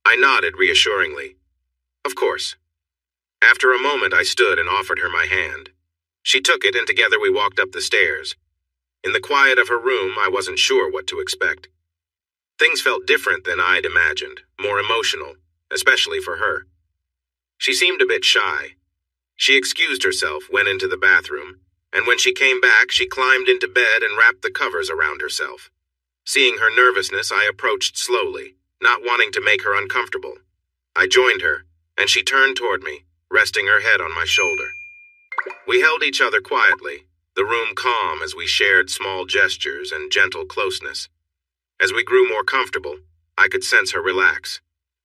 I nodded reassuringly. Of course. After a moment, I stood and offered her my hand. She took it, and together we walked up the stairs. In the quiet of her room, I wasn't sure what to expect. Things felt different than I'd imagined, more emotional, especially for her. She seemed a bit shy. She excused herself, went into the bathroom, and when she came back, she climbed into bed and wrapped the covers around herself. Seeing her nervousness, I approached slowly, not wanting to make her uncomfortable. I joined her, and she turned toward me, resting her head on my shoulder. We held each other quietly, the room calm as we shared small gestures and gentle closeness. As we grew more comfortable, I could sense her relax.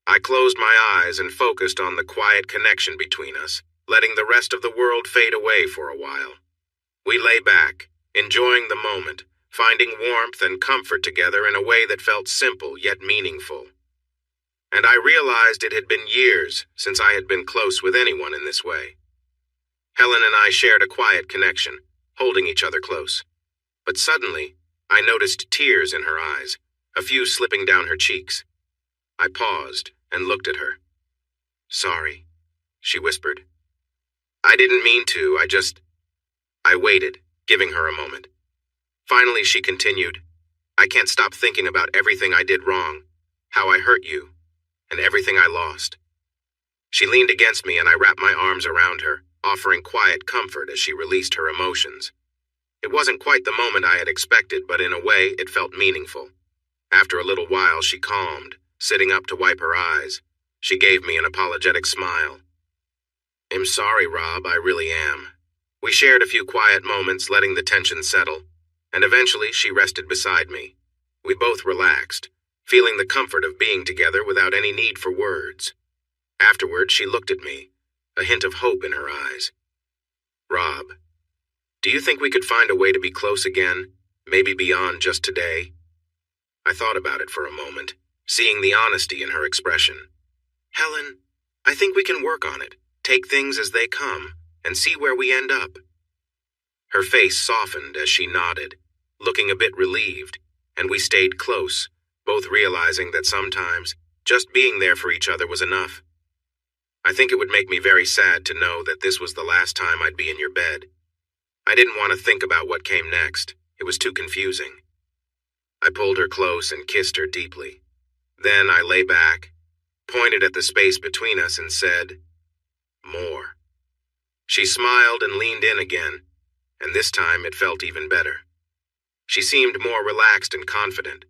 I closed my eyes and focused on the quiet connection between us, letting the rest of the world fade away for a while. We lay back, enjoying the moment, finding warmth and comfort together in a way that felt simple yet meaningful. And I realized it had been years since I had been close with anyone in this way. Helen and I shared a quiet connection, holding each other close. But suddenly, I noticed tears in her eyes, a few slipping down her cheeks. I paused and looked at her. "Sorry," she whispered. "I didn't mean to, I waited, giving her a moment. Finally, she continued, "I can't stop thinking about everything I did wrong, how I hurt you, and everything I lost." She leaned against me and I wrapped my arms around her, offering quiet comfort as she released her emotions. It wasn't quite the moment I had expected, but in a way, it felt meaningful. After a little while, she calmed, sitting up to wipe her eyes. She gave me an apologetic smile. "I'm sorry, Rob, I really am." We shared a few quiet moments, letting the tension settle, and eventually she rested beside me. We both relaxed, feeling the comfort of being together without any need for words. Afterward, she looked at me, a hint of hope in her eyes. "Rob, do you think we could find a way to be close again, maybe beyond just today?" I thought about it for a moment, seeing the honesty in her expression. "Helen, I think we can work on it, take things as they come, and see where we end up." Her face softened as she nodded, looking a bit relieved, and we stayed close, both realizing that sometimes just being there for each other was enough. I think it would make me very sad to know that this was the last time I'd be in your bed. I didn't want to think about what came next. It was too confusing. I pulled her close and kissed her deeply. Then I lay back, pointed at the space between us and said, "More." She smiled and leaned in again, and this time it felt even better. She seemed more relaxed and confident.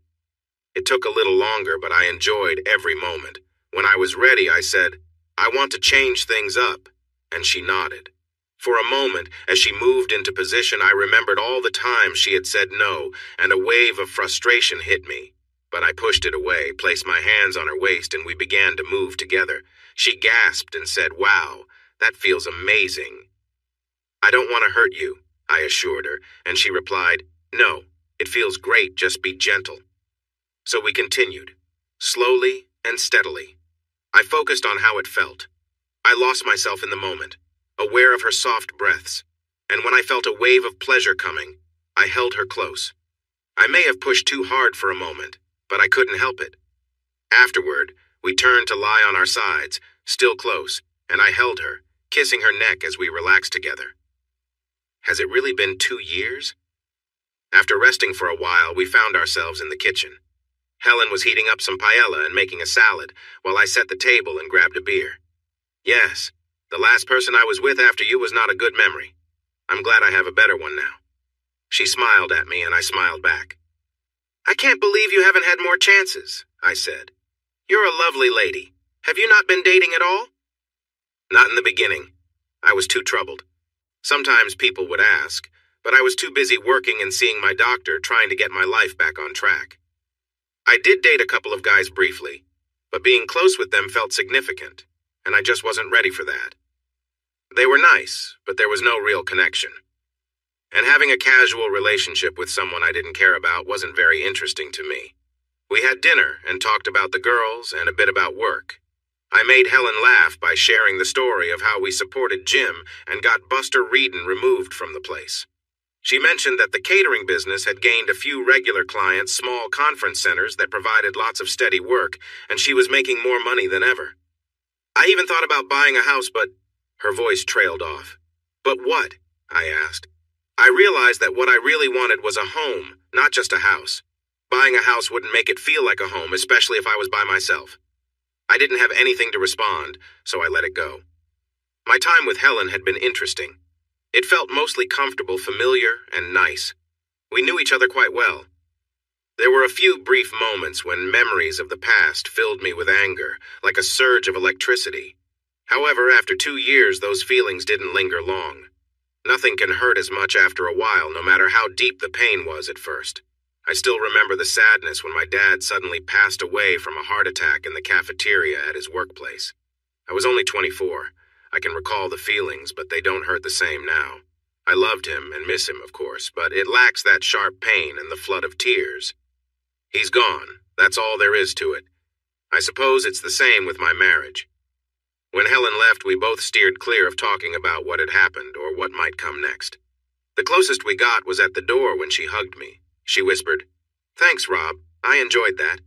It took a little longer, but I enjoyed every moment. When I was ready, I said, "I want to change things up," and she nodded. For a moment, as she moved into position, I remembered all the times she had said no, and a wave of frustration hit me. But I pushed it away, placed my hands on her waist, and we began to move together. She gasped and said, "Wow, that feels amazing." "I don't want to hurt you," I assured her, and she replied, "No, it feels great, just be gentle." So we continued, slowly and steadily. I focused on how it felt. I lost myself in the moment, aware of her soft breaths, and when I felt a wave of pleasure coming, I held her close. I may have pushed too hard for a moment, but I couldn't help it. Afterward, we turned to lie on our sides, still close, and I held her, kissing her neck as we relaxed together. Has it really been 2 years? After resting for a while, we found ourselves in the kitchen. Helen was heating up some paella and making a salad, while I set the table and grabbed a beer. "Yes, the last person I was with after you was not a good memory. I'm glad I have a better one now." She smiled at me and I smiled back. "I can't believe you haven't had more chances," I said. "You're a lovely lady. Have you not been dating at all?" "Not in the beginning. I was too troubled. Sometimes people would ask, but I was too busy working and seeing my doctor trying to get my life back on track. I did date a couple of guys briefly, but being close with them felt significant, and I just wasn't ready for that. They were nice, but there was no real connection. And having a casual relationship with someone I didn't care about wasn't very interesting to me. We had dinner and talked about the girls and a bit about work. I made Helen laugh by sharing the story of how we supported Jim and got Buster Reedon removed from the place. She mentioned that the catering business had gained a few regular clients, small conference centers that provided lots of steady work, and she was making more money than ever. I even thought about buying a house, but her voice trailed off. "But what?" I asked. I realized that what I really wanted was a home, not just a house. Buying a house wouldn't make it feel like a home, especially if I was by myself. I didn't have anything to respond, so I let it go. My time with Helen had been interesting. It felt mostly comfortable, familiar, and nice. We knew each other quite well. There were a few brief moments when memories of the past filled me with anger, like a surge of electricity. However, after 2 years, those feelings didn't linger long. Nothing can hurt as much after a while, no matter how deep the pain was at first. I still remember the sadness when my dad suddenly passed away from a heart attack in the cafeteria at his workplace. I was only 24. I can recall the feelings, but they don't hurt the same now. I loved him and miss him, of course, but it lacks that sharp pain and the flood of tears. He's gone. That's all there is to it. I suppose it's the same with my marriage. When Helen left, we both steered clear of talking about what had happened or what might come next. The closest we got was at the door when she hugged me. She whispered, "Thanks, Rob. I enjoyed that."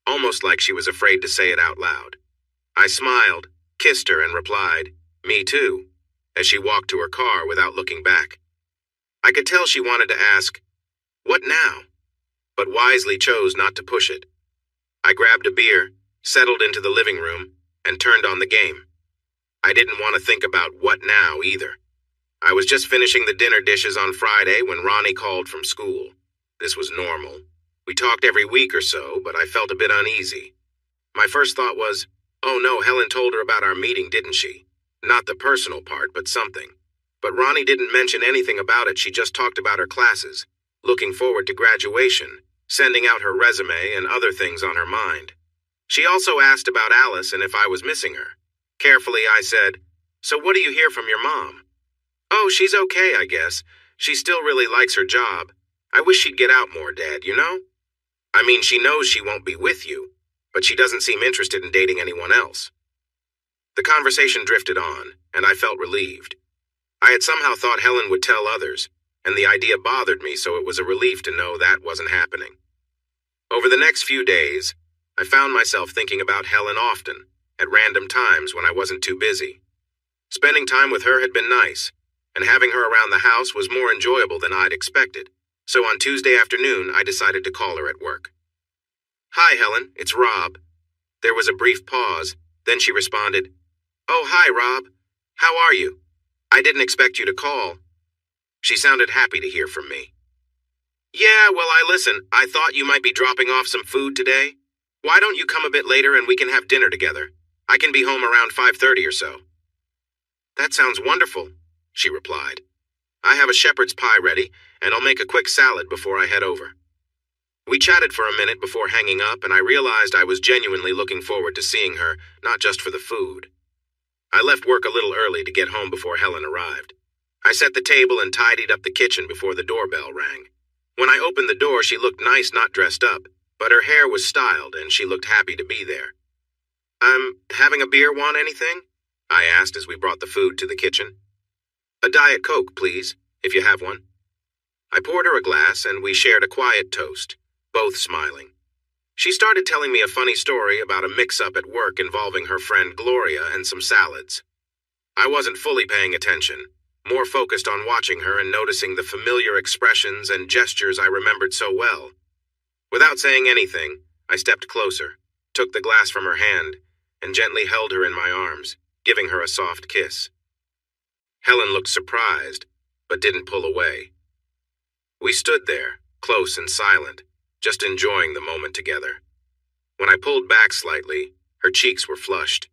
Almost like she was afraid to say it out loud. I smiled, kissed her, and replied, "Me too," as she walked to her car without looking back. I could tell she wanted to ask, "What now?" but wisely chose not to push it. I grabbed a beer, settled into the living room, and turned on the game. I didn't want to think about what now either. I was just finishing the dinner dishes on Friday when Ronnie called from school. This was normal. We talked every week or so, but I felt a bit uneasy. My first thought was, oh no, Helen told her about our meeting, didn't she? Not the personal part, but something. But Ronnie didn't mention anything about it. She just talked about her classes, looking forward to graduation, sending out her resume, and other things on her mind. She also asked about Alice and if I was missing her. Carefully, I said, "So what do you hear from your mom?" "Oh, she's okay, I guess. She still really likes her job. I wish she'd get out more, Dad, you know? I mean, she knows she won't be with you, but she doesn't seem interested in dating anyone else." The conversation drifted on, and I felt relieved. I had somehow thought Helen would tell others, and the idea bothered me, so it was a relief to know that wasn't happening. Over the next few days, I found myself thinking about Helen often, at random times when I wasn't too busy. Spending time with her had been nice, and having her around the house was more enjoyable than I'd expected. So on Tuesday afternoon, I decided to call her at work. "Hi, Helen, it's Rob." There was a brief pause, then she responded, "Oh, hi, Rob. How are you? I didn't expect you to call." She sounded happy to hear from me. "Yeah, well, I thought you might be dropping off some food today. Why don't you come a bit later and we can have dinner together? I can be home around 5:30 or so." "That sounds wonderful," she replied. "I have a shepherd's pie ready, and I'll make a quick salad before I head over." We chatted for a minute before hanging up, and I realized I was genuinely looking forward to seeing her, not just for the food. I left work a little early to get home before Helen arrived. I set the table and tidied up the kitchen before the doorbell rang. When I opened the door, she looked nice, not dressed up, but her hair was styled, and she looked happy to be there. Having a beer, want anything?" I asked as we brought the food to the kitchen. "A Diet Coke, please, if you have one." I poured her a glass, and we shared a quiet toast, both smiling. She started telling me a funny story about a mix-up at work involving her friend Gloria and some salads. I wasn't fully paying attention, more focused on watching her and noticing the familiar expressions and gestures I remembered so well. Without saying anything, I stepped closer, took the glass from her hand, and gently held her in my arms, giving her a soft kiss. Helen looked surprised, but didn't pull away. We stood there, close and silent, just enjoying the moment together. When I pulled back slightly, her cheeks were flushed.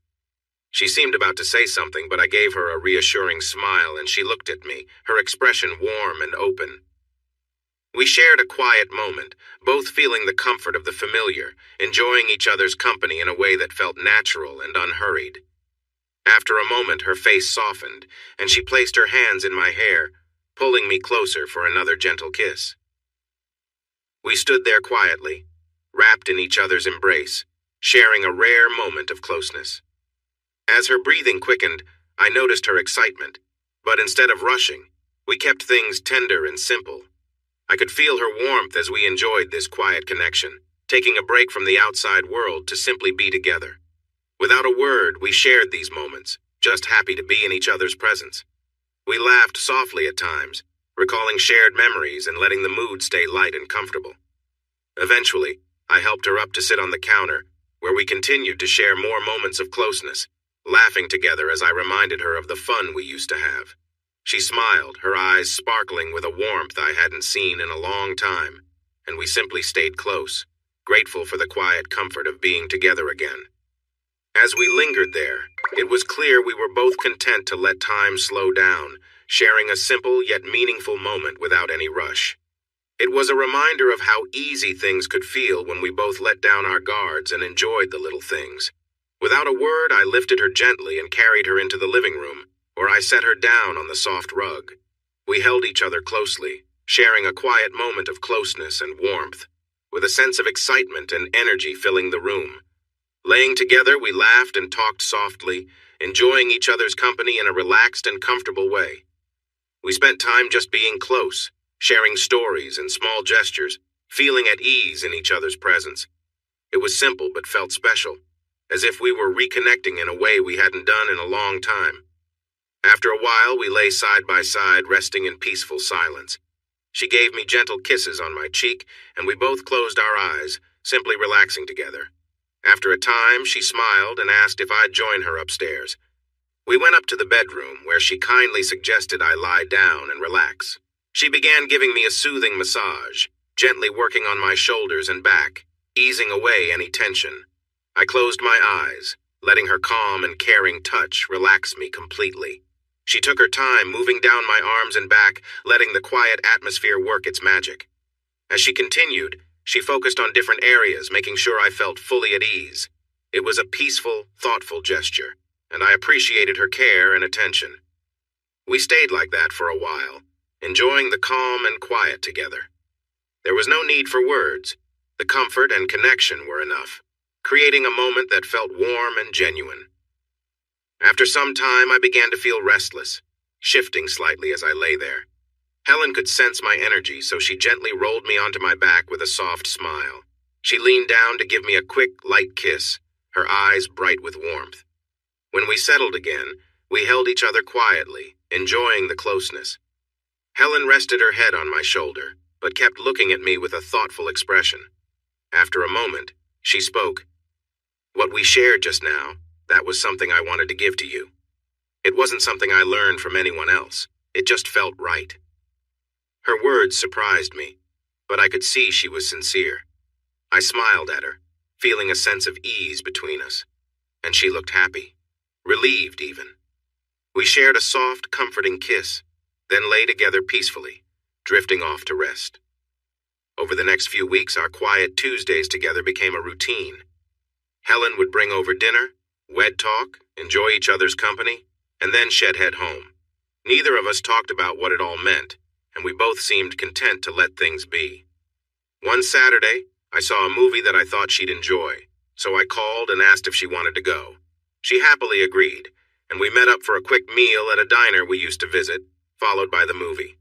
She seemed about to say something, but I gave her a reassuring smile, and she looked at me, her expression warm and open. We shared a quiet moment, both feeling the comfort of the familiar, enjoying each other's company in a way that felt natural and unhurried. After a moment, her face softened, and she placed her hands in my hair, pulling me closer for another gentle kiss. We stood there quietly, wrapped in each other's embrace, sharing a rare moment of closeness. As her breathing quickened, I noticed her excitement, but instead of rushing, we kept things tender and simple. I could feel her warmth as we enjoyed this quiet connection, taking a break from the outside world to simply be together. Without a word, we shared these moments, just happy to be in each other's presence. We laughed softly at times, recalling shared memories and letting the mood stay light and comfortable. Eventually, I helped her up to sit on the counter, where we continued to share more moments of closeness, laughing together as I reminded her of the fun we used to have. She smiled, her eyes sparkling with a warmth I hadn't seen in a long time, and we simply stayed close, grateful for the quiet comfort of being together again. As we lingered there, it was clear we were both content to let time slow down, sharing a simple yet meaningful moment without any rush. It was a reminder of how easy things could feel when we both let down our guards and enjoyed the little things. Without a word, I lifted her gently and carried her into the living room, where I set her down on the soft rug. We held each other closely, sharing a quiet moment of closeness and warmth, with a sense of excitement and energy filling the room. Laying together, we laughed and talked softly, enjoying each other's company in a relaxed and comfortable way. We spent time just being close, sharing stories and small gestures, feeling at ease in each other's presence. It was simple but felt special, as if we were reconnecting in a way we hadn't done in a long time. After a while, we lay side by side, resting in peaceful silence. She gave me gentle kisses on my cheek, and we both closed our eyes, simply relaxing together. After a time, she smiled and asked if I'd join her upstairs. We went up to the bedroom, where she kindly suggested I lie down and relax. She began giving me a soothing massage, gently working on my shoulders and back, easing away any tension. I closed my eyes, letting her calm and caring touch relax me completely. She took her time, moving down my arms and back, letting the quiet atmosphere work its magic. As she continued, she focused on different areas, making sure I felt fully at ease. It was a peaceful, thoughtful gesture, and I appreciated her care and attention. We stayed like that for a while, enjoying the calm and quiet together. There was no need for words. The comfort and connection were enough, creating a moment that felt warm and genuine. After some time, I began to feel restless, shifting slightly as I lay there. Helen could sense my energy, so she gently rolled me onto my back with a soft smile. She leaned down to give me a quick, light kiss, her eyes bright with warmth. When we settled again, we held each other quietly, enjoying the closeness. Helen rested her head on my shoulder, but kept looking at me with a thoughtful expression. After a moment, she spoke. "What we shared just now, that was something I wanted to give to you. It wasn't something I learned from anyone else. It just felt right." Her words surprised me, but I could see she was sincere. I smiled at her, feeling a sense of ease between us, and she looked happy, relieved even. We shared a soft, comforting kiss, then lay together peacefully, drifting off to rest. Over the next few weeks, our quiet Tuesdays together became a routine. Helen would bring over dinner, we'd talk, enjoy each other's company, and then she'd head home. Neither of us talked about what it all meant, and we both seemed content to let things be. One Saturday, I saw a movie that I thought she'd enjoy, so I called and asked if she wanted to go. She happily agreed, and we met up for a quick meal at a diner we used to visit, followed by the movie.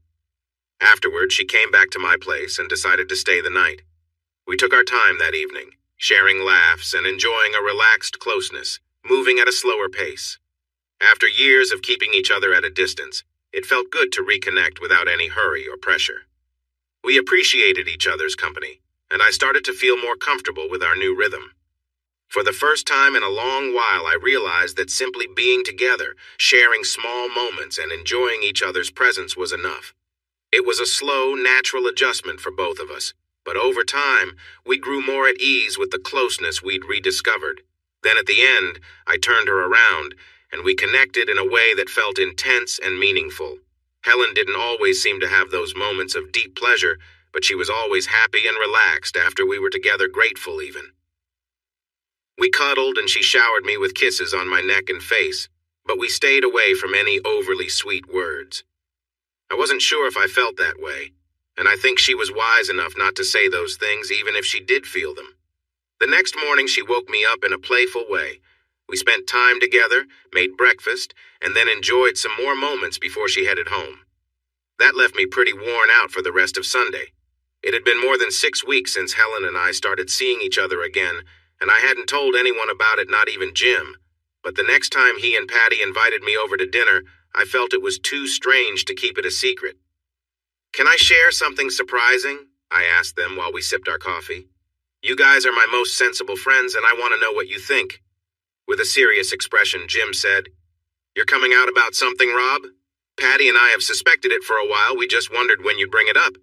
Afterward, she came back to my place and decided to stay the night. We took our time that evening, sharing laughs and enjoying a relaxed closeness, moving at a slower pace. After years of keeping each other at a distance, it felt good to reconnect without any hurry or pressure. We appreciated each other's company, and I started to feel more comfortable with our new rhythm. For the first time in a long while, I realized that simply being together, sharing small moments, and enjoying each other's presence was enough. It was a slow, natural adjustment for both of us, but over time, we grew more at ease with the closeness we'd rediscovered. Then at the end, I turned her around, and we connected in a way that felt intense and meaningful. Helen didn't always seem to have those moments of deep pleasure, but she was always happy and relaxed after we were together, grateful even. We cuddled and she showered me with kisses on my neck and face, but we stayed away from any overly sweet words. I wasn't sure if I felt that way, and I think she was wise enough not to say those things even if she did feel them. The next morning she woke me up in a playful way. We spent time together, made breakfast, and then enjoyed some more moments before she headed home. That left me pretty worn out for the rest of Sunday. It had been more than 6 weeks since Helen and I started seeing each other again, and I hadn't told anyone about it, not even Jim. But the next time he and Patty invited me over to dinner, I felt it was too strange to keep it a secret. "Can I share something surprising?" I asked them while we sipped our coffee. "You guys are my most sensible friends, and I want to know what you think." With a serious expression, Jim said, "You're coming out about something, Rob? Patty and I have suspected it for a while. We just wondered when you'd bring it up."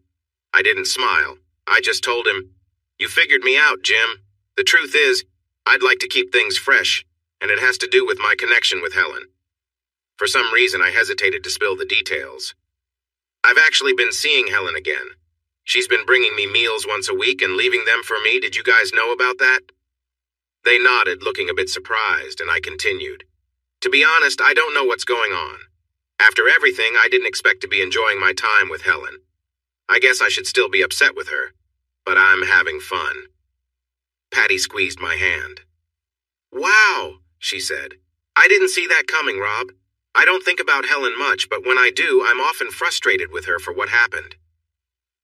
I didn't smile. I just told him, "You figured me out, Jim. The truth is, I'd like to keep things fresh, and it has to do with my connection with Helen. For some reason, I hesitated to spill the details. I've actually been seeing Helen again. She's been bringing me meals once a week and leaving them for me. Did you guys know about that? They nodded, looking a bit surprised, and I continued. To be honest, I don't know what's going on. After everything, I didn't expect to be enjoying my time with Helen. I guess I should still be upset with her, but I'm having fun. Patty squeezed my hand. Wow, she said. I didn't see that coming, Rob. I don't think about Helen much, but when I do, I'm often frustrated with her for what happened.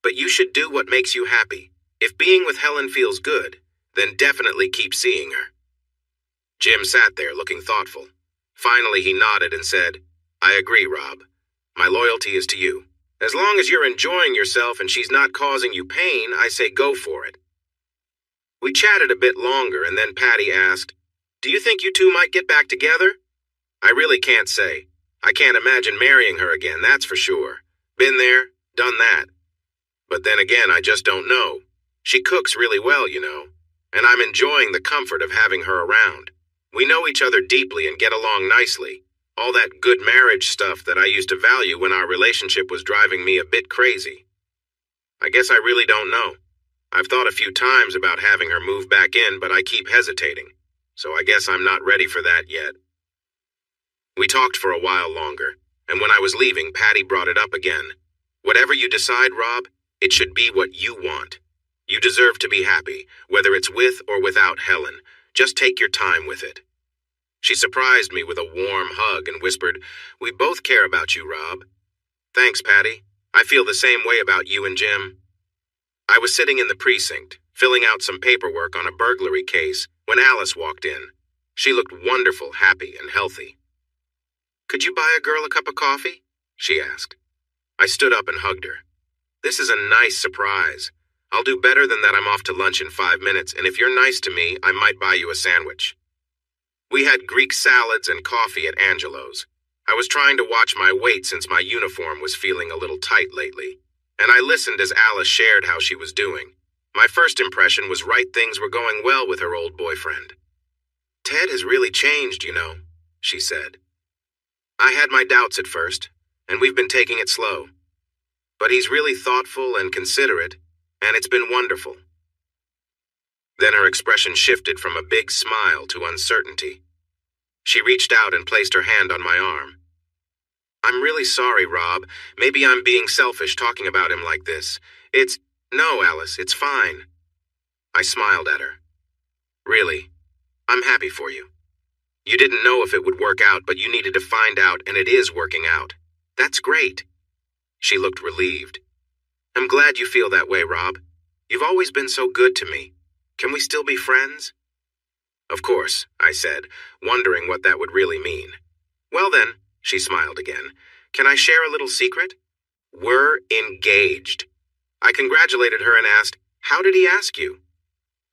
But you should do what makes you happy. If being with Helen feels good, then definitely keep seeing her. Jim sat there looking thoughtful. Finally, he nodded and said, I agree, Rob. My loyalty is to you. As long as you're enjoying yourself and she's not causing you pain, I say go for it. We chatted a bit longer, and then Patty asked, Do you think you two might get back together? I really can't say. I can't imagine marrying her again, that's for sure. Been there, done that. But then again, I just don't know. She cooks really well, you know, and I'm enjoying the comfort of having her around. We know each other deeply and get along nicely. All that good marriage stuff that I used to value when our relationship was driving me a bit crazy. I guess I really don't know. I've thought a few times about having her move back in, but I keep hesitating. So I guess I'm not ready for that yet. We talked for a while longer, and when I was leaving, Patty brought it up again. Whatever you decide, Rob, it should be what you want. You deserve to be happy, whether it's with or without Helen. Just take your time with it. She surprised me with a warm hug and whispered, We both care about you, Rob. Thanks, Patty. I feel the same way about you and Jim. I was sitting in the precinct, filling out some paperwork on a burglary case, when Alice walked in. She looked wonderful, happy, and healthy. Could you buy a girl a cup of coffee? She asked. I stood up and hugged her. This is a nice surprise. I'll do better than that. I'm off to lunch in 5 minutes, and if you're nice to me, I might buy you a sandwich. We had Greek salads and coffee at Angelo's. I was trying to watch my weight since my uniform was feeling a little tight lately, and I listened as Alice shared how she was doing. My first impression was right, things were going well with her old boyfriend. Ted has really changed, you know, she said. I had my doubts at first, and we've been taking it slow. But he's really thoughtful and considerate, and it's been wonderful. Then her expression shifted from a big smile to uncertainty. She reached out and placed her hand on my arm. I'm really sorry, Rob. Maybe I'm being selfish talking about him like this. No, Alice, it's fine. I smiled at her. Really, I'm happy for you. You didn't know if it would work out, but you needed to find out, and it is working out. That's great. She looked relieved. I'm glad you feel that way, Rob. You've always been so good to me. Can we still be friends? Of course, I said, wondering what that would really mean. Well then, she smiled again. Can I share a little secret? We're engaged. I congratulated her and asked, How did he ask you?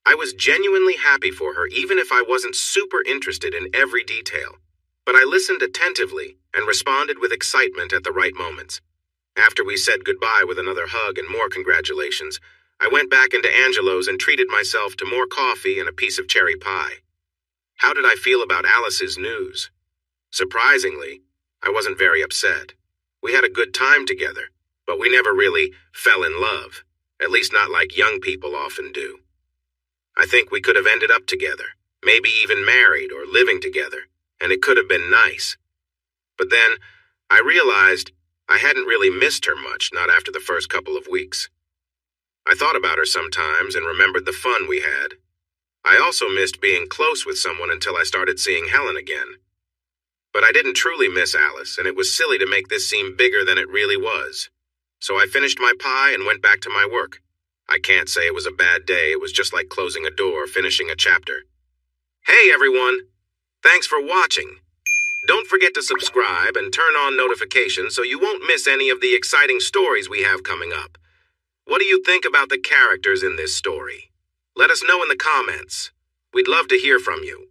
I was genuinely happy for her, even if I wasn't super interested in every detail. But I listened attentively and responded with excitement at the right moments. After we said goodbye with another hug and more congratulations, I went back into Angelo's and treated myself to more coffee and a piece of cherry pie. How did I feel about Alice's news? Surprisingly, I wasn't very upset. We had a good time together, but we never really fell in love, at least not like young people often do. I think we could have ended up together, maybe even married or living together, and it could have been nice. But then, I realized I hadn't really missed her much, not after the first couple of weeks. I thought about her sometimes and remembered the fun we had. I also missed being close with someone until I started seeing Helen again. But I didn't truly miss Alice, and it was silly to make this seem bigger than it really was. So I finished my pie and went back to my work. I can't say it was a bad day. It was just like closing a door, finishing a chapter. Hey everyone! Thanks for watching. Don't forget to subscribe and turn on notifications so you won't miss any of the exciting stories we have coming up. What do you think about the characters in this story? Let us know in the comments. We'd love to hear from you.